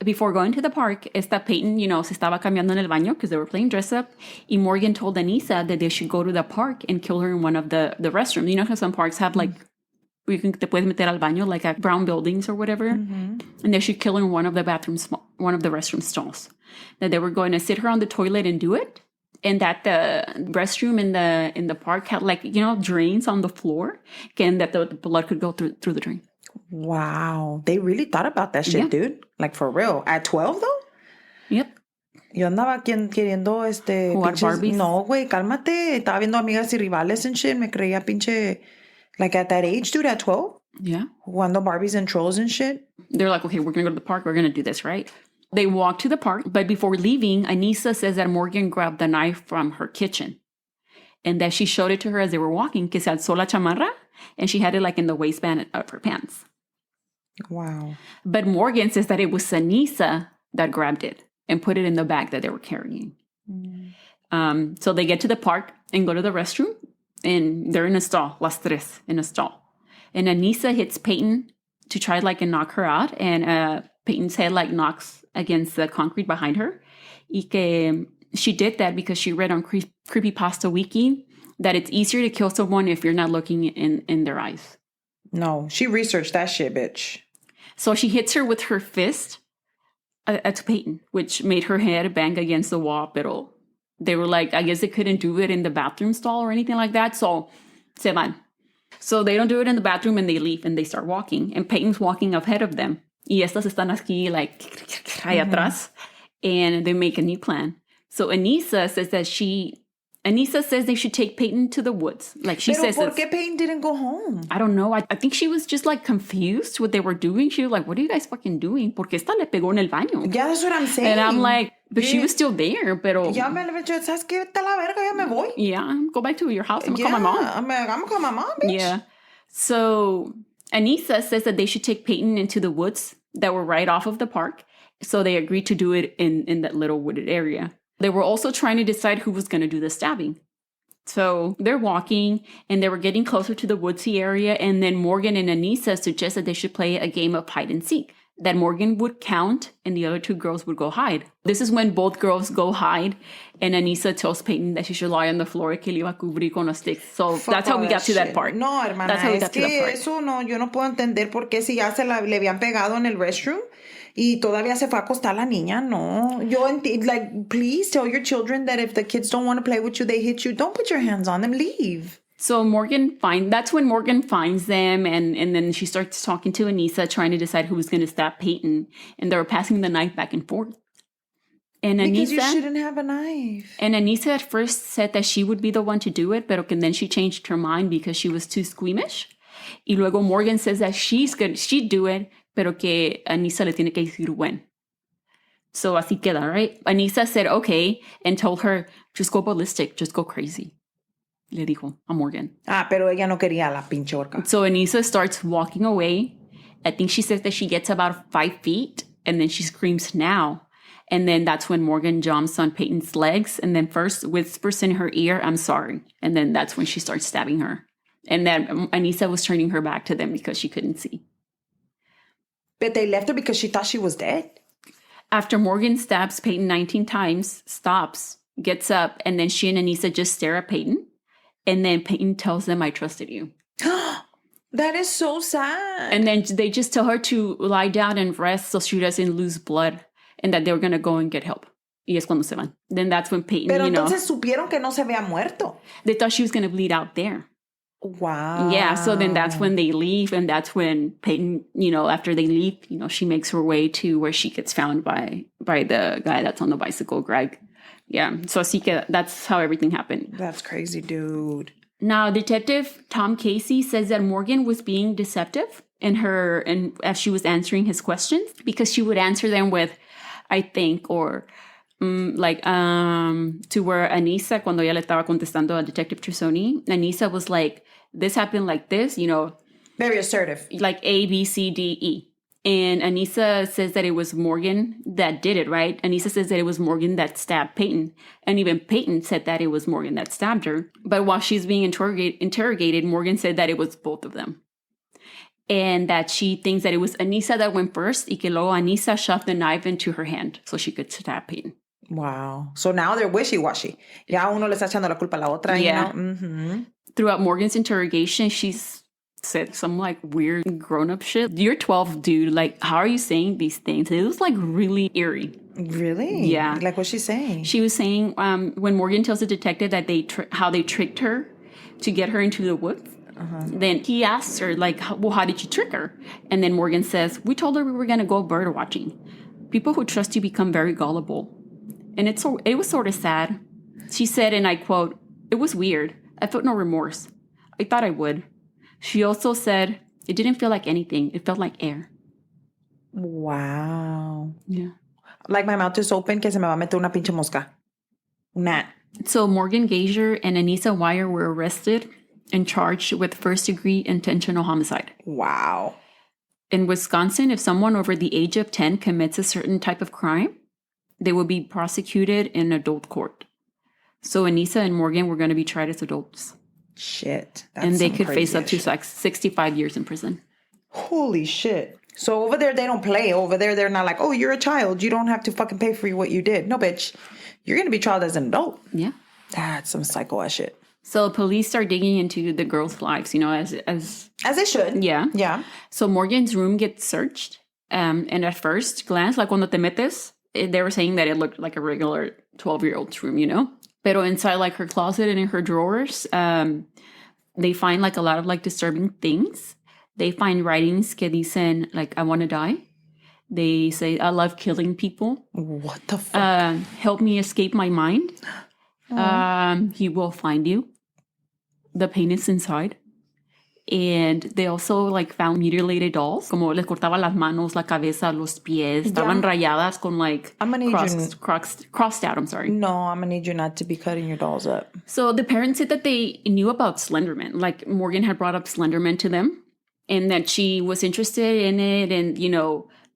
before going to the park, Payton, se estaba cambiando en el baño because they were playing dress up. Y Morgan told Anissa that they should go to the park and kill her in one of the restrooms. You know how some parks have te puedes meter al baño, at brown buildings or whatever. Mm-hmm. And they should kill her in one of the restroom stalls. That they were going to sit her on the toilet and do it. And that the restroom in the park had drains on the floor, and that the blood could go through the drain. Wow. They really thought about that shit, dude. For real. At 12 though? Yep. Yo andaba queriendo jugar Barbies. No, güey, cálmate. Estaba viendo Amigas y Rivales and shit. Me creía pinche at that age, dude, at 12. Yeah. Jugando Barbies and trolls and shit. They're like, okay, we're going to go to the park. We're going to do this, right? They walk to the park, but before leaving, Anissa says that Morgan grabbed the knife from her kitchen and that she showed it to her as they were walking, que se alzó la chamarra, and she had it in the waistband of her pants. Wow. But Morgan says that it was Anissa that grabbed it and put it in the bag that they were carrying. Mm. So they get to the park and go to the restroom, and they're in a stall, las tres, in a stall. And Anissa hits Payton to try and knock her out, and Payton's head knocks against the concrete behind her. Y que she did that because she read on Creepypasta Wiki that it's easier to kill someone if you're not looking in their eyes. No, she researched that shit, bitch. So she hits her with her fist to Payton, which made her head bang against the wall. Pero they were I guess they couldn't do it in the bathroom stall or anything like that. So se van. So they don't do it in the bathroom, and they leave and they start walking. And Payton's walking ahead of them. Y estas están aquí ahí atrás, and they make a new plan. So Anissa says they should take Payton to the woods. She says, ¿por qué Payton didn't go home? I don't know. I think she was just confused what they were doing. She was like, what are you guys fucking doing? Porque esta le pegó en el baño. Yeah, that's what I'm saying. And I'm like, but she was still there, pero... Ya me ¿sabes qué? Vete a la verga, ya me voy. Yeah, go back to your house. I'm gonna call my mom. I'm gonna call my mom, bitch. Yeah. So Anissa says that they should take Payton into the woods that were right off of the park. So they agreed to do it in that little wooded area. They were also trying to decide who was going to do the stabbing. So they're walking, and they were getting closer to the woodsy area. And then Morgan and Anissa suggest that they should play a game of hide and seek. That Morgan would count, and the other two girls would go hide. This is when both girls go hide, and Anissa tells Payton that she should lie on the floor, que le iba a cubrir con los sticks. So that's how we got to that part. No, hermana, that's how we got to that part. Eso no, yo no puedo entender por qué si ya le habían pegado en el restroom y todavía se fue a acostar la niña. No, please tell your children that if the kids don't want to play with you, they hit you, don't put your hands on them, leave. So that's when Morgan finds them, and then she starts talking to Anissa, trying to decide who was going to stab Payton, and they were passing the knife back and forth. And because you shouldn't have a knife. And Anissa at first said that she would be the one to do it, but then she changed her mind because she was too squeamish. Y luego Morgan says that she'd do it, pero que Anissa le tiene que decir when. So así queda, right? Anissa said okay, and told her, just go ballistic, just go crazy. Le dijo a Morgan. Pero ella no quería la pinche orca. So Anissa starts walking away. I think she says that she gets about 5 feet, and then she screams, now. And then that's when Morgan jumps on Payton's legs, and then first whispers in her ear, I'm sorry. And then that's when she starts stabbing her. And then Anissa was turning her back to them because she couldn't see. But they left her because she thought she was dead. After Morgan stabs Payton 19 times, stops, gets up, and then she and Anissa just stare at Payton. And then Payton tells them, I trusted you. That is so sad. And then they just tell her to lie down and rest so she doesn't lose blood, and that they were going to go and get help. Y es cuando se van. Then that's when Payton, Pero entonces supieron que no se había muerto. They thought she was going to bleed out there. Wow. Yeah, so then that's when they leave, and that's when Payton, after they leave, she makes her way to where she gets found by the guy that's on the bicycle, Greg. Yeah, so así que that's how everything happened. That's crazy, dude. Now, Detective Tom Casey says that Morgan was being deceptive and as she was answering his questions, because she would answer them with, I think, or to where Anissa, cuando ella le estaba contestando a Detective Trusoni, Anissa was like, this happened like this, Very assertive. like A, B, C, D, E. And Anissa says that it was Morgan that did it, right? Anissa says that it was Morgan that stabbed Payton. And even Payton said that it was Morgan that stabbed her. But while she's being interrogated, Morgan said that it was both of them. And that she thinks that it was Anissa that went first, y que luego Anissa shoved the knife into her hand so she could stab Payton. Wow. So now they're wishy-washy. Ya uno le está echando la culpa a la otra, Yeah. Mm-hmm. Throughout Morgan's interrogation, she's said some weird grown-up shit. You're 12, dude. How are you saying these things? It was really eerie. Really? Yeah. Like what's she saying? She was saying when Morgan tells the detective that how they tricked her to get her into the woods. Then he asks her how did you trick her? And then Morgan says, we told her we were gonna go bird watching. People who trust you become very gullible. And it was sort of sad. She said, and I quote, it was weird. I felt no remorse. I thought I would. She also said, it didn't feel like anything. It felt like air. Wow. Yeah. Like my mouth is open que se me va a meter una pinche mosca. Nah. So Morgan Gazer and Anissa Wire were arrested and charged with first-degree intentional homicide. Wow. In Wisconsin, if someone over the age of 10 commits a certain type of crime, they will be prosecuted in adult court. So Anissa and Morgan were going to be tried as adults. Shit. And they could face up to 65 years in prison. Holy shit. So over there, they don't play. Over there, they're not like, oh, you're a child. You don't have to fucking pay for what you did. No, bitch. You're going to be tried as an adult. Yeah. That's some psycho ass shit. So police start digging into the girls' lives, as they should. Yeah. Yeah. So Morgan's room gets searched. And at first glance, cuando te metes, they were saying that it looked like a regular 12-year-old's room, Pero inside her closet and in her drawers, they find a lot of disturbing things. They find writings que dicen I want to die. They say, I love killing people. What the fuck? Help me escape my mind. He will find you. The pain is inside. And they also found mutilated dolls. Como les cortaba las manos, la cabeza, los pies. Estaban rayadas con I'm gonna need crossed out, I'm sorry. No, I'm gonna need you not to be cutting your dolls up. So the parents said that they knew about Slenderman. Morgan had brought up Slenderman to them. And that she was interested in it and,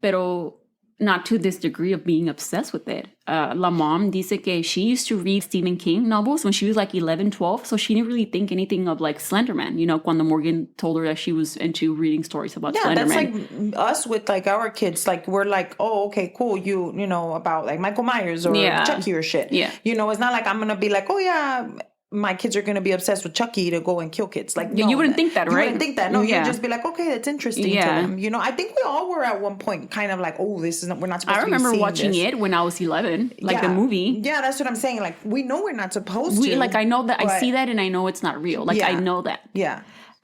pero not to this degree of being obsessed with it. La mom dice que she used to read Stephen King novels when she was 11, 12. So she didn't really think anything of Slenderman, cuando Morgan told her that she was into reading stories about Slenderman. That's us with our kids. We're oh, okay, cool. You know, about Michael Myers or Chucky or shit. Yeah. It's not I'm going to be oh yeah, my kids are going to be obsessed with Chucky to go and kill kids. No, you wouldn't think that, right? You wouldn't think that. No, you'd just be okay, that's interesting to them. I think we all were at one point kind of oh, this is not, we're not supposed to be seeing I remember watching it when I was 11, the movie. Yeah, that's what I'm saying. we know we're not supposed to. I know that, I see that and I know it's not real. I know that. Yeah.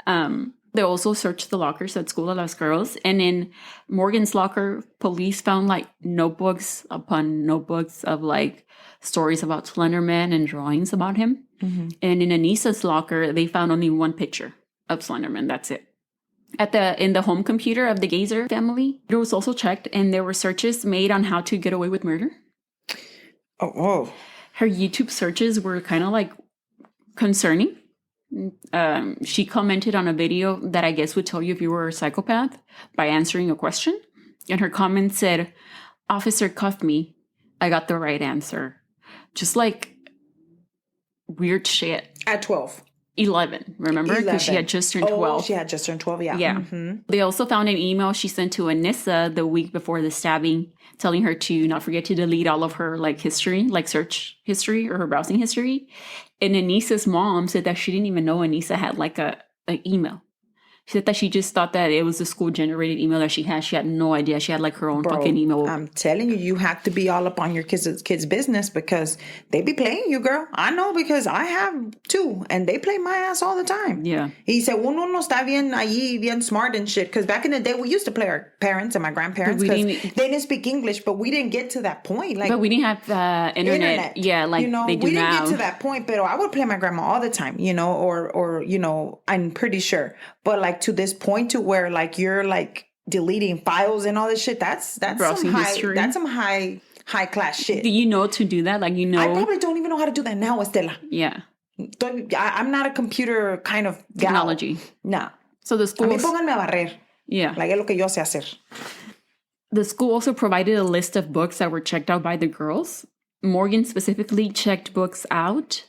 They also searched the lockers at School of Las Girls. And in Morgan's locker, police found notebooks upon notebooks of stories about Slenderman and drawings about him. Mm-hmm. And in Anissa's locker, they found only one picture of Slenderman. That's it. In the home computer of the Gazer family, it was also checked, and there were searches made on how to get away with murder. Oh, whoa. Her YouTube searches were kind of concerning. She commented on a video that I guess would tell you if you were a psychopath by answering a question. And her comment said, "Officer cuffed me. I got the right answer." Just weird shit. At 12. 11, remember? Because she had just turned 12. Oh, she had just turned 12, yeah. Yeah. They also found an email she sent to Anissa the week before the stabbing, telling her to not forget to delete all of her history, search history or her browsing history. And Anissa's mom said that she didn't even know Anissa had an email. She said that she just thought that it was a school-generated email that she had. She had no idea. She had her own fucking email. I'm telling you, you have to be all up on your kids' business because they be playing you, girl. I know because I have two, and they play my ass all the time. Yeah. He said, uno no está bien allí, bien smart and shit. Because back in the day, we used to play our parents and my grandparents because they didn't speak English, but we didn't get to that point. But we didn't have internet. Yeah, they do now. We didn't get to that point, but I would play my grandma all the time, or I'm pretty sure. But to this point to where you're deleting files and all this shit, that's browsing some high history. That's some high class shit. Do you know to do that? I probably don't even know how to do that now, Estela. Yeah. I'm not a computer kind of gal. Technology. Nah. So the school. A mí pónganme a barrer. Yeah. Es lo que yo sé hacer. The school also provided a list of books that were checked out by the girls. Morgan specifically checked books out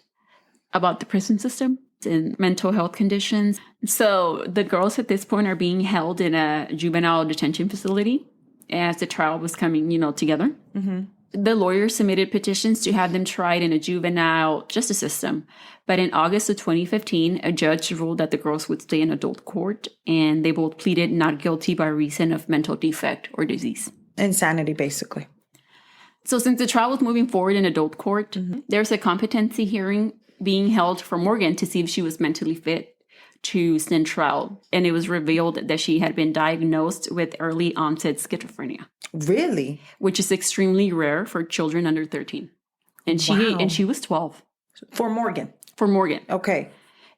about the prison system and mental health conditions. So the girls at this point are being held in a juvenile detention facility as the trial was coming, together. Mm-hmm. The lawyers submitted petitions to have them tried in a juvenile justice system. But in August of 2015, a judge ruled that the girls would stay in adult court, and they both pleaded not guilty by reason of mental defect or disease. Insanity, basically. So since the trial was moving forward in adult court, there's a competency hearing being held for Morgan to see if she was mentally fit to stand trial. And it was revealed that she had been diagnosed with early onset schizophrenia. Really? Which is extremely rare for children under 13. And she was 12. For Morgan? For Morgan. Okay.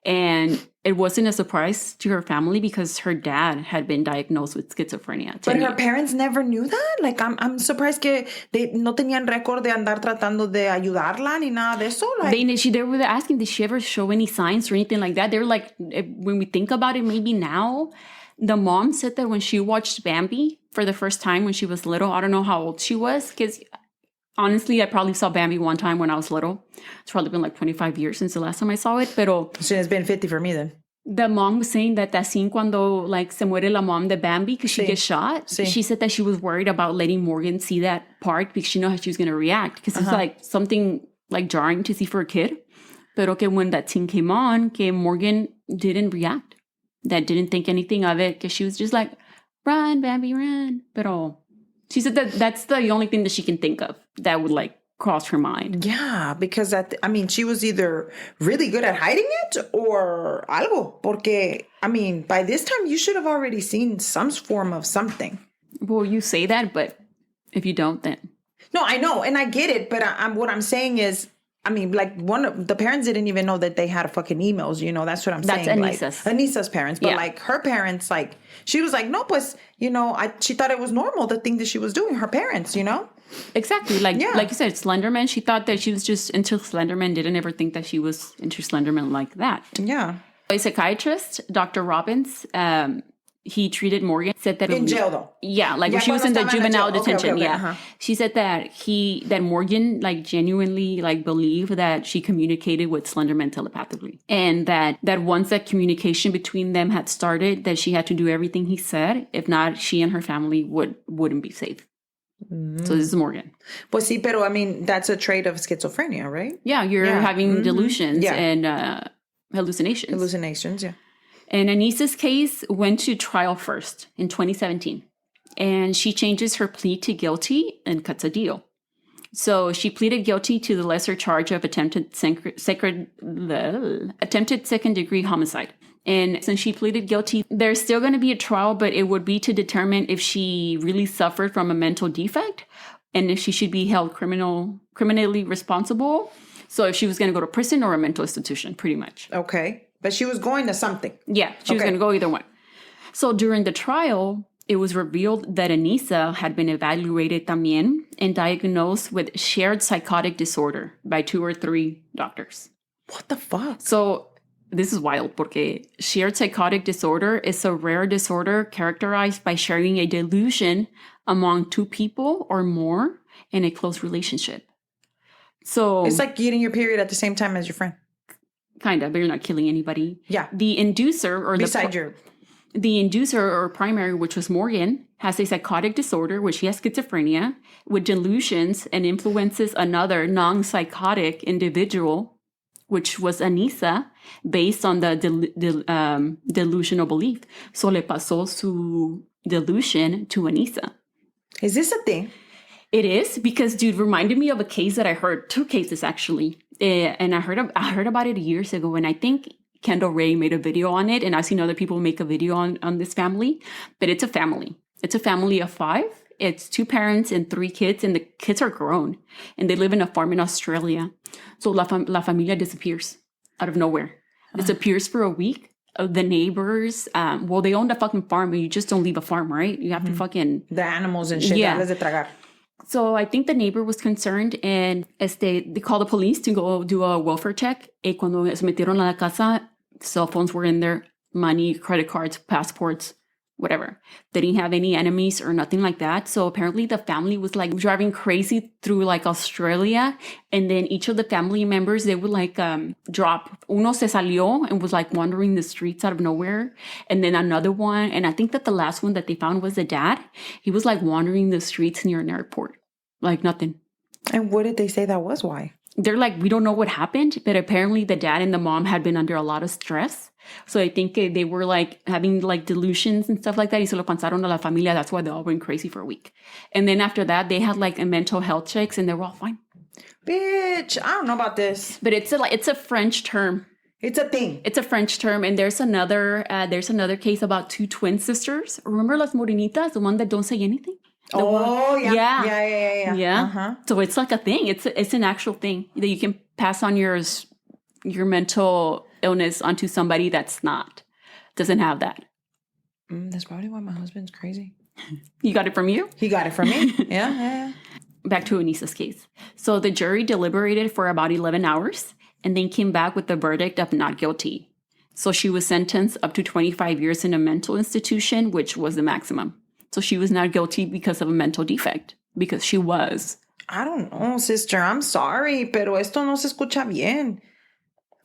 And it wasn't a surprise to her family because her dad had been diagnosed with schizophrenia. But her parents never knew that? I'm surprised que they no tenían récord de andar tratando de ayudarla ni nada de eso. They were asking, did she ever show any signs or anything like that? They were like, when we think about it, maybe now, the mom said that when she watched Bambi for the first time when she was little, I don't know how old she was, because honestly, I probably saw Bambi one time when I was little. It's probably been 25 years since the last time I saw it. Pero so it's been 50 for me then. The mom was saying that scene cuando se muere la mom de Bambi because she gets shot. Sí. She said that she was worried about letting Morgan see that part because she knew how she was going to react. Because it's something jarring to see for a kid. Pero que when that scene came on, que Morgan didn't react. That didn't think anything of it because she was just like, run, Bambi, run. Pero she said that that's the only thing that she can think of that would cross her mind. Yeah, because she was either really good at hiding it or algo. Porque, by this time you should have already seen some form of something. Well, you say that, but if you don't, then. No, I know, and I get it, but what I'm saying is, one of the parents didn't even know that they had fucking emails, that's what I'm saying. That's Anissa's parents. But her parents, she was like, no, pues, she thought it was normal, the thing that she was doing, her parents, Exactly. Like you said, Slenderman, she thought that she was just into Slenderman, didn't ever think that she was into Slenderman like that. Yeah. A psychiatrist, Dr. Robbins, he treated Morgan, said that in jail though. Yeah, when she was in the juvenile detention. Okay, yeah. She said that that Morgan genuinely believed that she communicated with Slenderman telepathically. And that once that communication between them had started, that she had to do everything he said. If not, she and her family wouldn't be safe. So this is Morgan. Pues sí, pero that's a trait of schizophrenia, right? Yeah, you're having delusions and hallucinations. Hallucinations, yeah. And Anissa's case went to trial first in 2017. And she changes her plea to guilty and cuts a deal. So she pleaded guilty to the lesser charge of attempted second-degree homicide. And since she pleaded guilty, there's still going to be a trial, but it would be to determine if she really suffered from a mental defect and if she should be held criminally responsible. So if she was going to go to prison or a mental institution, pretty much. Okay. But she was going to something. Yeah, she was going to go either one. So during the trial, it was revealed that Anissa had been evaluated también and diagnosed with shared psychotic disorder by 2 or 3 doctors. What the fuck? So this is wild porque shared psychotic disorder is a rare disorder characterized by sharing a delusion among 2 people or more in a close relationship. So it's like getting your period at the same time as your friend. Kind of, but you're not killing anybody. Yeah. The inducer or the inducer or primary, which was Morgan, has a psychotic disorder, which she has schizophrenia, with delusions and influences another non-psychotic individual, which was Anissa, based on the delusional belief. So le pasó su delusion to Anissa. Is this a thing? It is, because, dude, reminded me of a case that I heard, 2 cases actually. And I heard about it years ago, and I think Kendall Ray made a video on it, and I've seen other people make a video on this family. But it's a family. It's a family of 5. It's 2 parents and 3 kids, and the kids are grown, and they live in a farm in Australia. So la familia disappears out of nowhere. Disappears for a week. The neighbors, they own the fucking farm, and you just don't leave a farm, right? You have to fucking... The animals and shit. Yeah. Darles de tragar. So I think the neighbor was concerned, and they called the police to go do a welfare check. Y cuando se metieron a la casa, cell phones were in there, money, credit cards, passports, whatever. They didn't have any enemies or nothing like that. So apparently the family was like driving crazy through like Australia. And then each of the family members, they would like drop. Uno se salió and was like wandering the streets out of nowhere. And then another one. And I think that the last one that they found was the dad. He was like wandering the streets near an airport. Like nothing. And what did they say that was? Why? They're like, we don't know what happened. But apparently the dad and the mom had been under a lot of stress. So I think they were like having like delusions and stuff like that. Y se lo pasaron a la familia. That's why they all went crazy for a week. And then after that, they had like a mental health checks and they were all fine. Bitch, I don't know about this. But it's a French term. It's a thing. It's a French term. And there's another case about 2 twin sisters. Remember Las Morenitas, the one that don't say anything? Yeah. Yeah. Uh-huh. So it's like a thing. It's an actual thing that you can pass on your mental illness onto somebody doesn't have that. That's probably why my husband's crazy. You got it from you? He got it from me. Yeah. Back to Anissa's case. So the jury deliberated for about 11 hours and then came back with the verdict of not guilty. So she was sentenced up to 25 years in a mental institution, which was the maximum. So she was not guilty because of a mental defect, because she was. I don't know, sister. I'm sorry, pero esto no se escucha bien.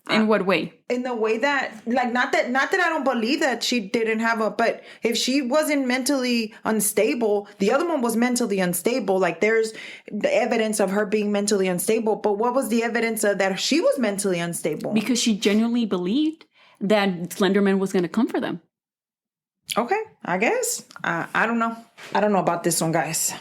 In what way? In the way that, like, not that I don't believe that she didn't have but if she wasn't mentally unstable, the other one was mentally unstable. Like, there's the evidence of her being mentally unstable. But what was the evidence of that she was mentally unstable? Because she genuinely believed that Slenderman was going to come for them. Okay, I guess. I don't know. I don't know about this one, guys.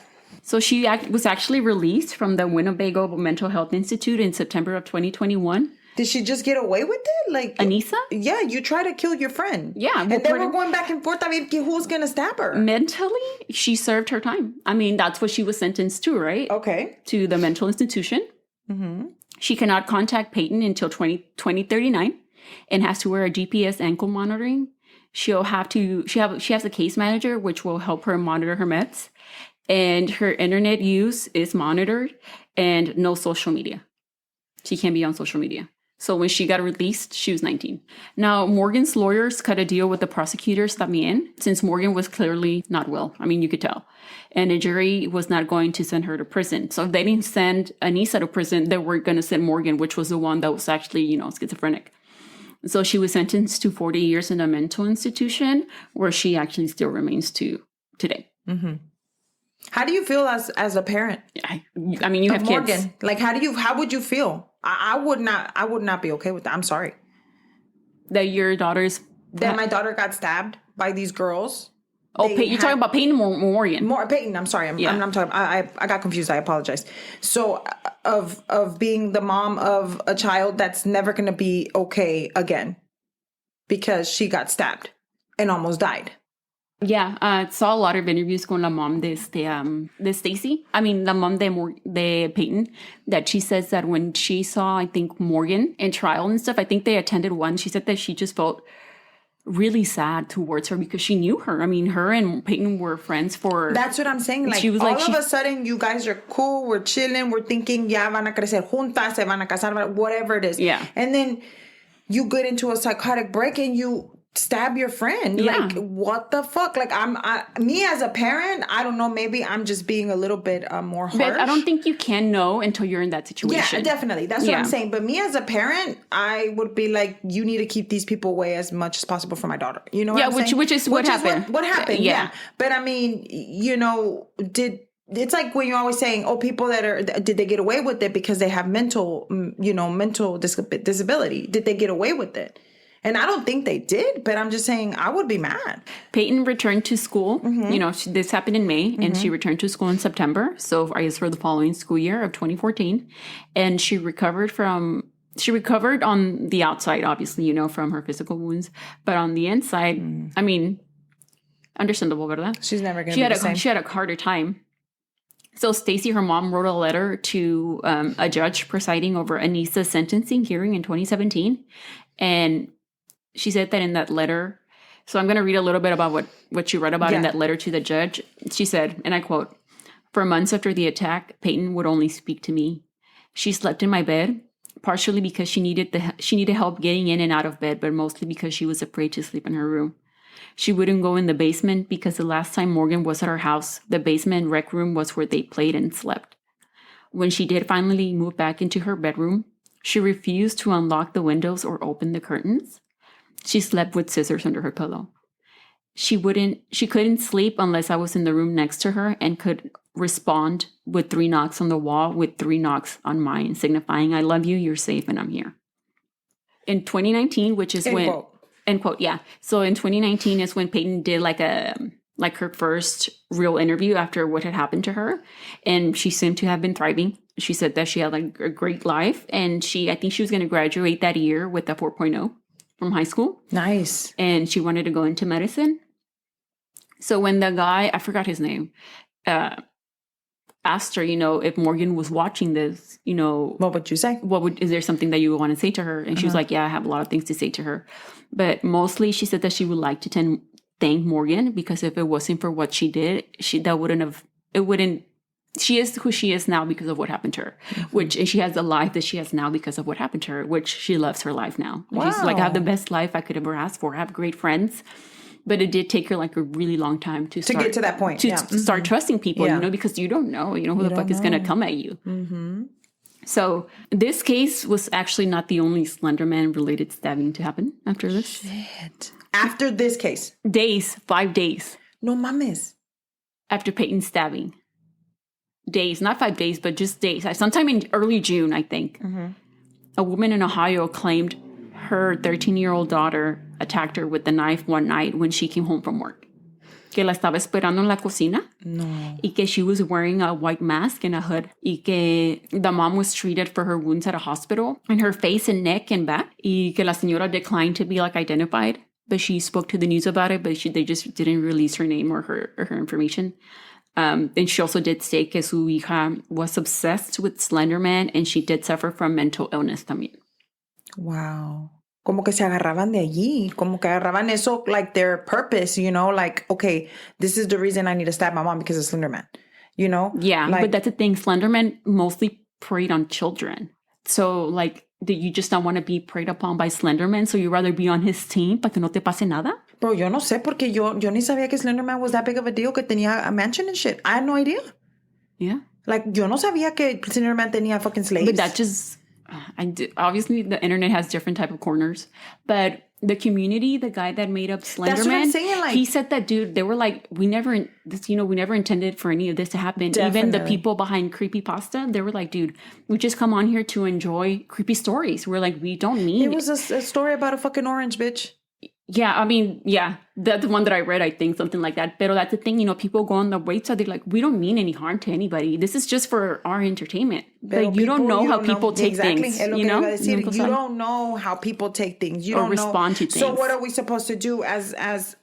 So she was actually released from the Winnebago Mental Health Institute in September of 2021. Did she just get away with it? Like Anissa? Yeah, you try to kill your friend. Yeah. And then we're going back and forth. I mean, who's going to stab her? Mentally, she served her time. I mean, that's what she was sentenced to, right? Okay. To the mental institution. Mm-hmm. She cannot contact Payton until 2039 and has to wear a GPS ankle monitoring. She has a case manager, which will help her monitor her meds. And her internet use is monitored and no social media. She can't be on social media. So when she got released, she was 19. Now, Morgan's lawyers cut a deal with the prosecutors también, since Morgan was clearly not well. I mean, you could tell. And the jury was not going to send her to prison. So if they didn't send Anissa to prison, they were going to send Morgan, which was the one that was actually, schizophrenic. So she was sentenced to 40 years in a mental institution, where she actually still remains to today. Mm-hmm. How do you feel as a parent? I mean, you have Morgan, kids. Like, how would you feel? I would not be okay with that. I'm sorry. That your daughter's... That my daughter got stabbed by these girls. Oh, you're talking about Payton or Morgan? Payton, I'm sorry. I'm talking... I got confused. I apologize. So, of being the mom of a child that's never going to be okay again because she got stabbed and almost died. Yeah, I saw a lot of interviews con la mom de Stacy. I mean, la mom de Payton, that she says that when she saw, I think, Morgan in trial and stuff, I think they attended one. She said that she just felt really sad towards her because she knew her. I mean, her and Payton were friends for... That's what I'm saying. Like, she was all of a sudden, you guys are cool. We're chilling. We're thinking, ya van a crecer juntas, se van a casar, whatever it is. Yeah. And then you get into a psychotic break and you stab your friend. Yeah. Like, what the fuck? Like, me as a parent, I don't know, maybe I'm just being a little bit more harsh. But I don't think you can know until you're in that situation. Yeah, definitely. That's what I'm saying. But me as a parent, I would be like, you need to keep these people away as much as possible from my daughter. You know what I'm saying? Which is what happened. What happened, yeah. But I mean, you know, it's like when you're always saying, oh, people did they get away with it because they have mental disability? Did they get away with it? And I don't think they did, but I'm just saying I would be mad. Payton returned to school. You know, this happened in May, and she returned to school in September. So I guess for the following school year of 2014. And she recovered on the outside, obviously, you know, from her physical wounds. But on the inside, I mean, understandable, ¿verdad? She's never going to be the same. She had a harder time. So Stacy, her mom, wrote a letter to a judge presiding over Anissa's sentencing hearing in 2017. And she said that in that letter, so I'm going to read a little bit about what she read about in that letter to the judge. She said, and I quote, "For months after the attack, Payton would only speak to me. She slept in my bed, partially because she needed help getting in and out of bed, but mostly because she was afraid to sleep in her room. She wouldn't go in the basement because the last time Morgan was at our house, the basement rec room was where they played and slept. When she did finally move back into her bedroom, she refused to unlock the windows or open the curtains. She slept with scissors under her pillow. She couldn't sleep unless I was in the room next to her and could respond with 3 knocks on the wall with 3 knocks on mine, signifying, I love you, you're safe, and I'm here." In 2019, which is end quote, yeah. So in 2019 is when Payton did like her first real interview after what had happened to her. And she seemed to have been thriving. She said that she had like a great life. And I think she was going to graduate that year with a 4.0 from high school. Nice. And she wanted to go into medicine. So when the guy, I forgot his name, asked her, you know, if Morgan was watching this, you know, what would you say? Is there something that you would want to say to her? And she was like, yeah, I have a lot of things to say to her. But mostly she said that she would like to thank Morgan, because if it wasn't for what she did, she is who she is now because of what happened to her, and she has the life that she has now because of what happened to her, which she loves her life now. Wow. She's like, I have the best life I could ever ask for. I have great friends. But it did take her like a really long time to get to that point, to start trusting people, you know, because you don't know, who the fuck is going to come at you. Mm-hmm. So this case was actually not the only Slenderman related stabbing to happen after this. Shit. After this case? 5 days. No mames. After Payton's stabbing. Days, not 5 days, but just days. Sometime in early June, I think. Mm-hmm. A woman in Ohio claimed her 13-year-old daughter attacked her with the knife one night when she came home from work. Que la estaba esperando en la cocina. No. Y que she was wearing a white mask and a hood. Y que the mom was treated for her wounds at a hospital in her face and neck and back. Y que la señora declined to be identified. But she spoke to the news about it, but they just didn't release her name or her information. And she also did say que su hija was obsessed with Slenderman, and she did suffer from mental illness también. Wow. Como que se agarraban de allí. Como que agarraban eso, like their purpose, like, okay, this is the reason I need to stab my mom because of Slenderman, Yeah, but that's the thing. Slenderman mostly preyed on children. So, did you just not want to be preyed upon by Slenderman? So you'd rather be on his team para que no te pase nada? Bro, yo no sé porque yo ni sabía que Slenderman was that big of a deal, que tenía a mansion and shit. I had no idea. Yeah. Yo no sabía que Slenderman tenía fucking slaves. But that just... obviously, the internet has different type of corners. But the community, the guy that made up Slenderman... That's what I'm saying, he said that, dude, they were like, we never intended for any of this to happen. Definitely. Even the people behind Creepypasta, they were like, dude, we just come on here to enjoy creepy stories. We're like, we don't need... It was a story about a fucking orange, bitch. Yeah, I mean, yeah, the one that I read, I think, something like that. But that's the thing, people go on the website, they're like, we don't mean any harm to anybody. This is just for our entertainment. But you don't know how people take things, You don't know how people take things. You don't respond to things. So what are we supposed to do as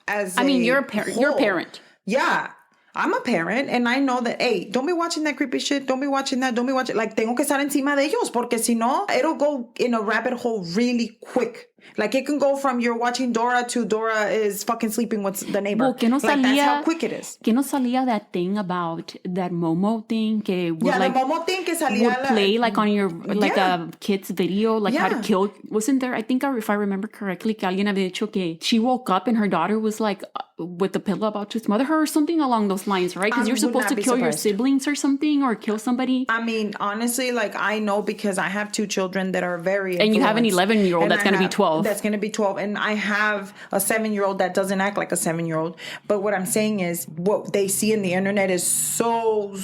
I mean, you're a parent. You're a parent. Yeah. I'm a parent, and I know that, hey, don't be watching that creepy shit. Don't be watching that. Don't be watching... tengo que estar encima de ellos, porque si no, it'll go in a rabbit hole really quick. Like, it can go from you're watching Dora to Dora is fucking sleeping with the neighbor. Well, que no like, salía, that's how quick it is. Que no salía that thing about that Momo thing que would, Yeah, like, the Momo thing que salía would play, like, on your, like, a kid's video, like, how to kill. Wasn't there, I think, if I remember correctly, que alguien había dicho que she woke up and her daughter was, like, with the pillow about to smother her or something along those lines, right? Because you're supposed to kill your siblings or something, or kill somebody. I mean, honestly, like, I know because I have 2 children that are very and you have an 11-year-old that's going to be 12. That's going to be 12. And I have a 7-year-old that doesn't act like a 7-year-old. But what I'm saying is what they see in the internet is so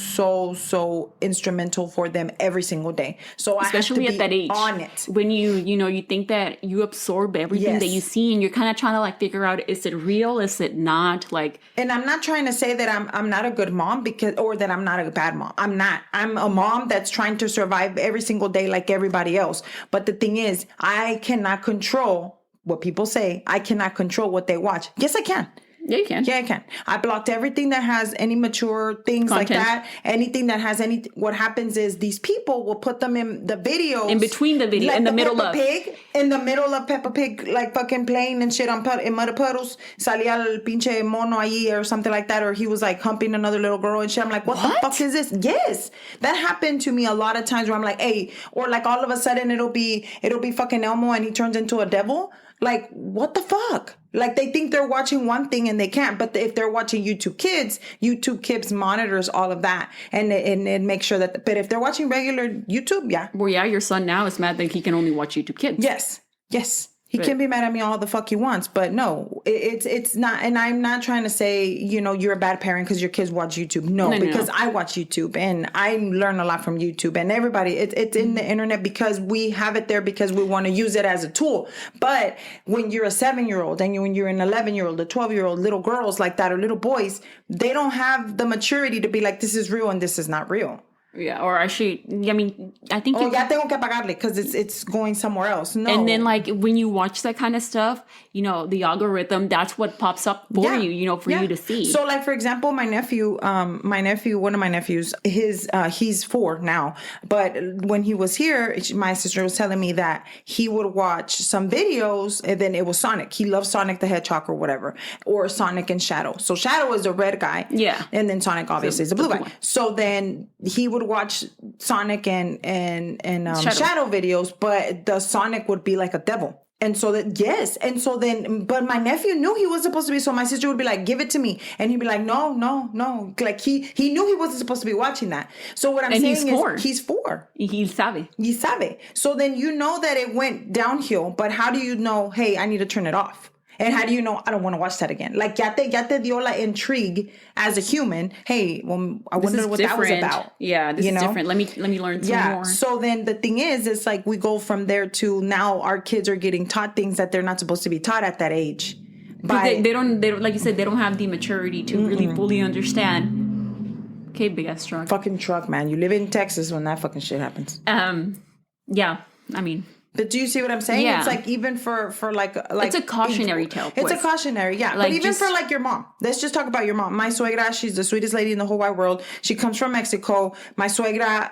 instrumental for them every single day. So especially I have to at that age, on it. When you think that you absorb everything that you see, and you're kind of trying to, like, figure out, is it real? Is it not? Like, and I'm not trying to say that I'm not a good mom or that I'm not a bad mom. I'm not. I'm a mom that's trying to survive every single day like everybody else. But the thing is, I cannot control what people say. I cannot control what they watch. Yes, I can. Yeah, you can. Yeah, I can. I blocked everything that has any mature things like that. Anything that has any. What happens is these people will put them in the videos. In between the video, like in the middle Peppa of. Pig, in the middle of Peppa Pig, like fucking playing and shit in mud puddles. Salía el pinche mono ahí or something like that. Or he was like humping another little girl and shit. I'm like, what the fuck is this? Yes. That happened to me a lot of times where I'm like, hey, or like all of a sudden it'll be fucking Elmo and he turns into a devil. Like, what the fuck? Like, they think they're watching one thing and they can't. But if they're watching YouTube Kids monitors all of that and it makes sure that. But if they're watching regular YouTube, yeah. Well, yeah, your son now is mad that he can only watch YouTube Kids. Yes. He can be mad at me all the fuck he wants, but no, it's not. And I'm not trying to say, you're a bad parent because your kids watch YouTube. No, because I watch YouTube and I learn a lot from YouTube and everybody. It's in the internet because we have it there because we want to use it as a tool. But when you're a 7-year-old and when you're an 11-year-old, a 12-year-old, little girls like that or little boys, they don't have the maturity to be like, this is real and this is not real. Yeah, or actually, I mean, I think... ya tengo que pagarle because it's going somewhere else. No. And then, like, when you watch that kind of stuff, the algorithm, that's what pops up for you, for you to see. So, like, for example, one of my nephews, he's 4 now. But when he was here, my sister was telling me that he would watch some videos and then it was Sonic. He loves Sonic the Hedgehog or whatever. Or Sonic and Shadow. So, Shadow is the red guy. Yeah. And then Sonic, obviously, is the blue guy. So, then he would watch Sonic and Shadow videos, but the Sonic would be like a devil. And so but my nephew knew he was supposed to be, so my sister would be like, give it to me. And he'd be like, no. Like he knew he wasn't supposed to be watching that. So what I'm saying is he's 4. He sabe. So then that it went downhill, but how do you know, hey, I need to turn it off? And how do you know I don't want to watch that again? Like, ya te dio la intrigue as a human. Hey, well, I wonder what that was about. Yeah, this is different. Let me learn some more. So then the thing is, it's like we go from there to now our kids are getting taught things that they're not supposed to be taught at that age. They don't, like you said, they don't have the maturity to really fully understand. Okay, big ass truck. Fucking truck, man. You live in Texas when that fucking shit happens. Yeah, I mean... But do you see what I'm saying? Yeah. It's like even for like it's a cautionary tale. It's a cautionary, yeah. Like, but even for like your mom. Let's just talk about your mom. My suegra, she's the sweetest lady in the whole wide world. She comes from Mexico. My suegra,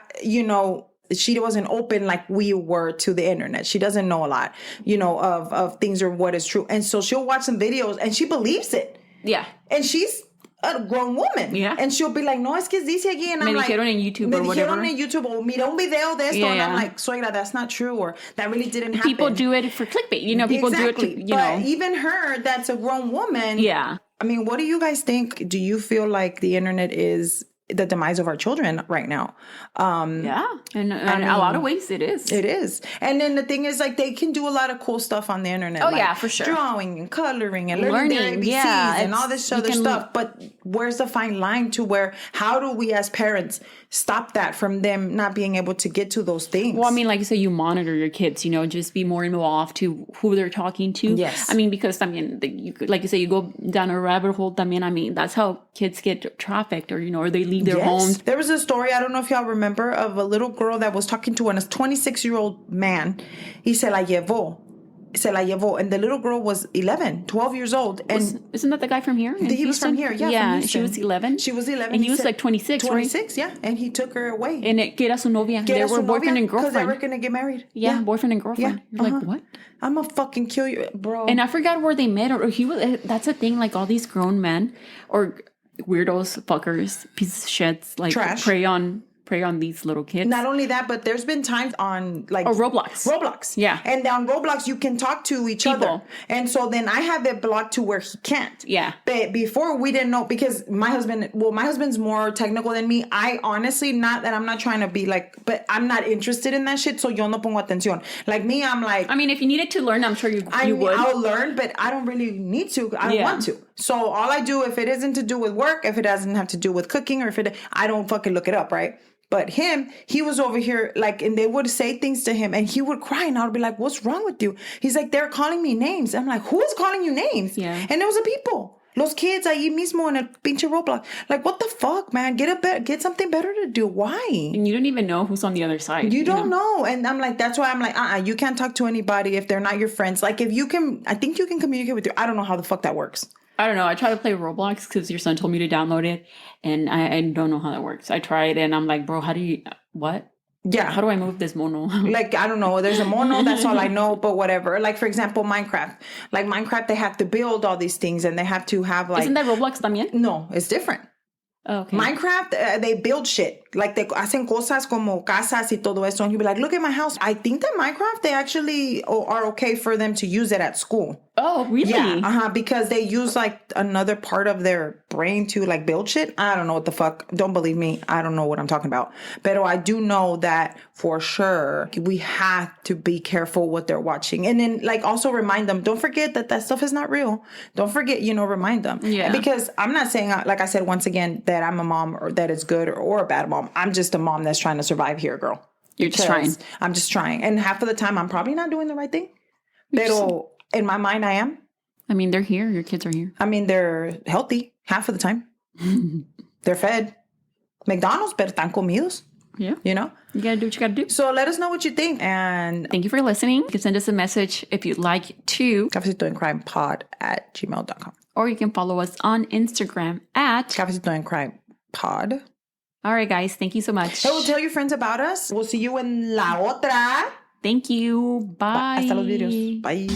she wasn't open like we were to the internet. She doesn't know a lot, of things or what is true. And so she'll watch some videos and she believes it. Yeah. And she's a grown woman. Yeah. And she'll be like, no, es que dice aquí. And I'm like, dijeron en YouTube or whatever. Me dijeron en YouTube or mira un video de esto. And I'm like, suegra, that's not true. Or that really didn't happen. People do it for clickbait. People do it to, But even her, that's a grown woman. Yeah. I mean, what do you guys think? Do you feel like the internet is the demise of our children right now? Yeah. And a lot of ways it is. It is. And then the thing is, like, they can do a lot of cool stuff on the internet. Oh, like yeah, for sure. Drawing and coloring and learning their ABCs and all this other stuff. But where's the fine line to where, how do we as parents stop that from them not being able to get to those things? Well, I mean, like you say, you monitor your kids, just be more involved to who they're talking to. Yes. I mean, because, like you say, you go down a rabbit hole. I mean, that's how kids get trafficked or they leave their homes. There was a story, I don't know if y'all remember, of a little girl that was talking to a 26-year-old man. He se la llevó. se la llevó. And the little girl was 11, 12 years old. And isn't that the guy from here? he was from here, yeah. Yeah, from she was 11. She was 11. And he was like 26, 26, right? Yeah. And he took her away. And que era su novia. They were boyfriend and girlfriend. Because they were going to get married. Yeah, boyfriend and girlfriend. Yeah. You're like, what? I'm gonna fucking kill you, bro. And I forgot where they met. Or he was. That's the thing. Like all these grown men or weirdos, fuckers, pieces of shits, like trash. prey on these little kids. Not only that, but there's been times on like Roblox. Yeah. And on Roblox you can talk to each other. And so then I have it blocked to where he can't. Yeah. But before we didn't know, because my husband's more technical than me. I honestly, not that I'm not trying to be like, but I'm not interested in that shit. So yo no pongo atención. Like me, I'm like, I mean, if you needed to learn, I'm sure you would. I'll learn, but I don't really need to. I don't want to. So all I do, if it isn't to do with work, if it doesn't have to do with cooking, or I don't fucking look it up, right? But he was over here, like, and they would say things to him, and he would cry, and I would be like, what's wrong with you? He's like, they're calling me names. I'm like, who is calling you names? Yeah. And it was the people. Los kids ahí mismo en el pinche Roblox. Like, what the fuck, man? Get something better to do. Why? And you don't even know who's on the other side. You don't know. And I'm like, that's why I'm like, you can't talk to anybody if they're not your friends. Like, if you can, I think you can communicate with I don't know how the fuck that works. I don't know. I tried to play Roblox because your son told me to download it, and I don't know how that works. I tried, and I'm like, bro, what? Yeah. How do I move this mono? Like, I don't know. There's a mono. That's all I know. But whatever. Like, for example, Minecraft. Like, Minecraft, they have to build all these things, and they have to have, like... Isn't that Roblox también? No, it's different. Oh, okay. Minecraft, they build shit. Like, they hacen cosas como casas y todo eso. And you'll be like, look at my house. I think that Minecraft, they actually are okay for them to use it at school. Oh, really? Yeah, because they use, like, another part of their brain to, like, build shit. I don't know what the fuck. Don't believe me. I don't know what I'm talking about. But I do know that for sure we have to be careful what they're watching. And then, like, also remind them, don't forget that stuff is not real. Don't forget, remind them. Yeah. Because I'm not saying, like I said, once again, that I'm a mom or that is good or a bad mom. I'm just a mom that's trying to survive here, girl. You're just trying. I'm just trying. And half of the time, I'm probably not doing the right thing. Pero in my mind, I am. I mean, they're here. Your kids are here. I mean, they're healthy half of the time. They're fed. McDonald's, pero están comidos. Yeah. You know? You gotta do what you gotta do. So let us know what you think. And thank you for listening. You can send us a message if you'd like to. cafecitoandcrimepod@gmail.com. Or you can follow us on Instagram at cafecitoandcrimepod. All right, guys. Thank you so much. Hey, well, tell your friends about us. We'll see you in la otra. Thank you. Bye. Hasta los videos. Bye.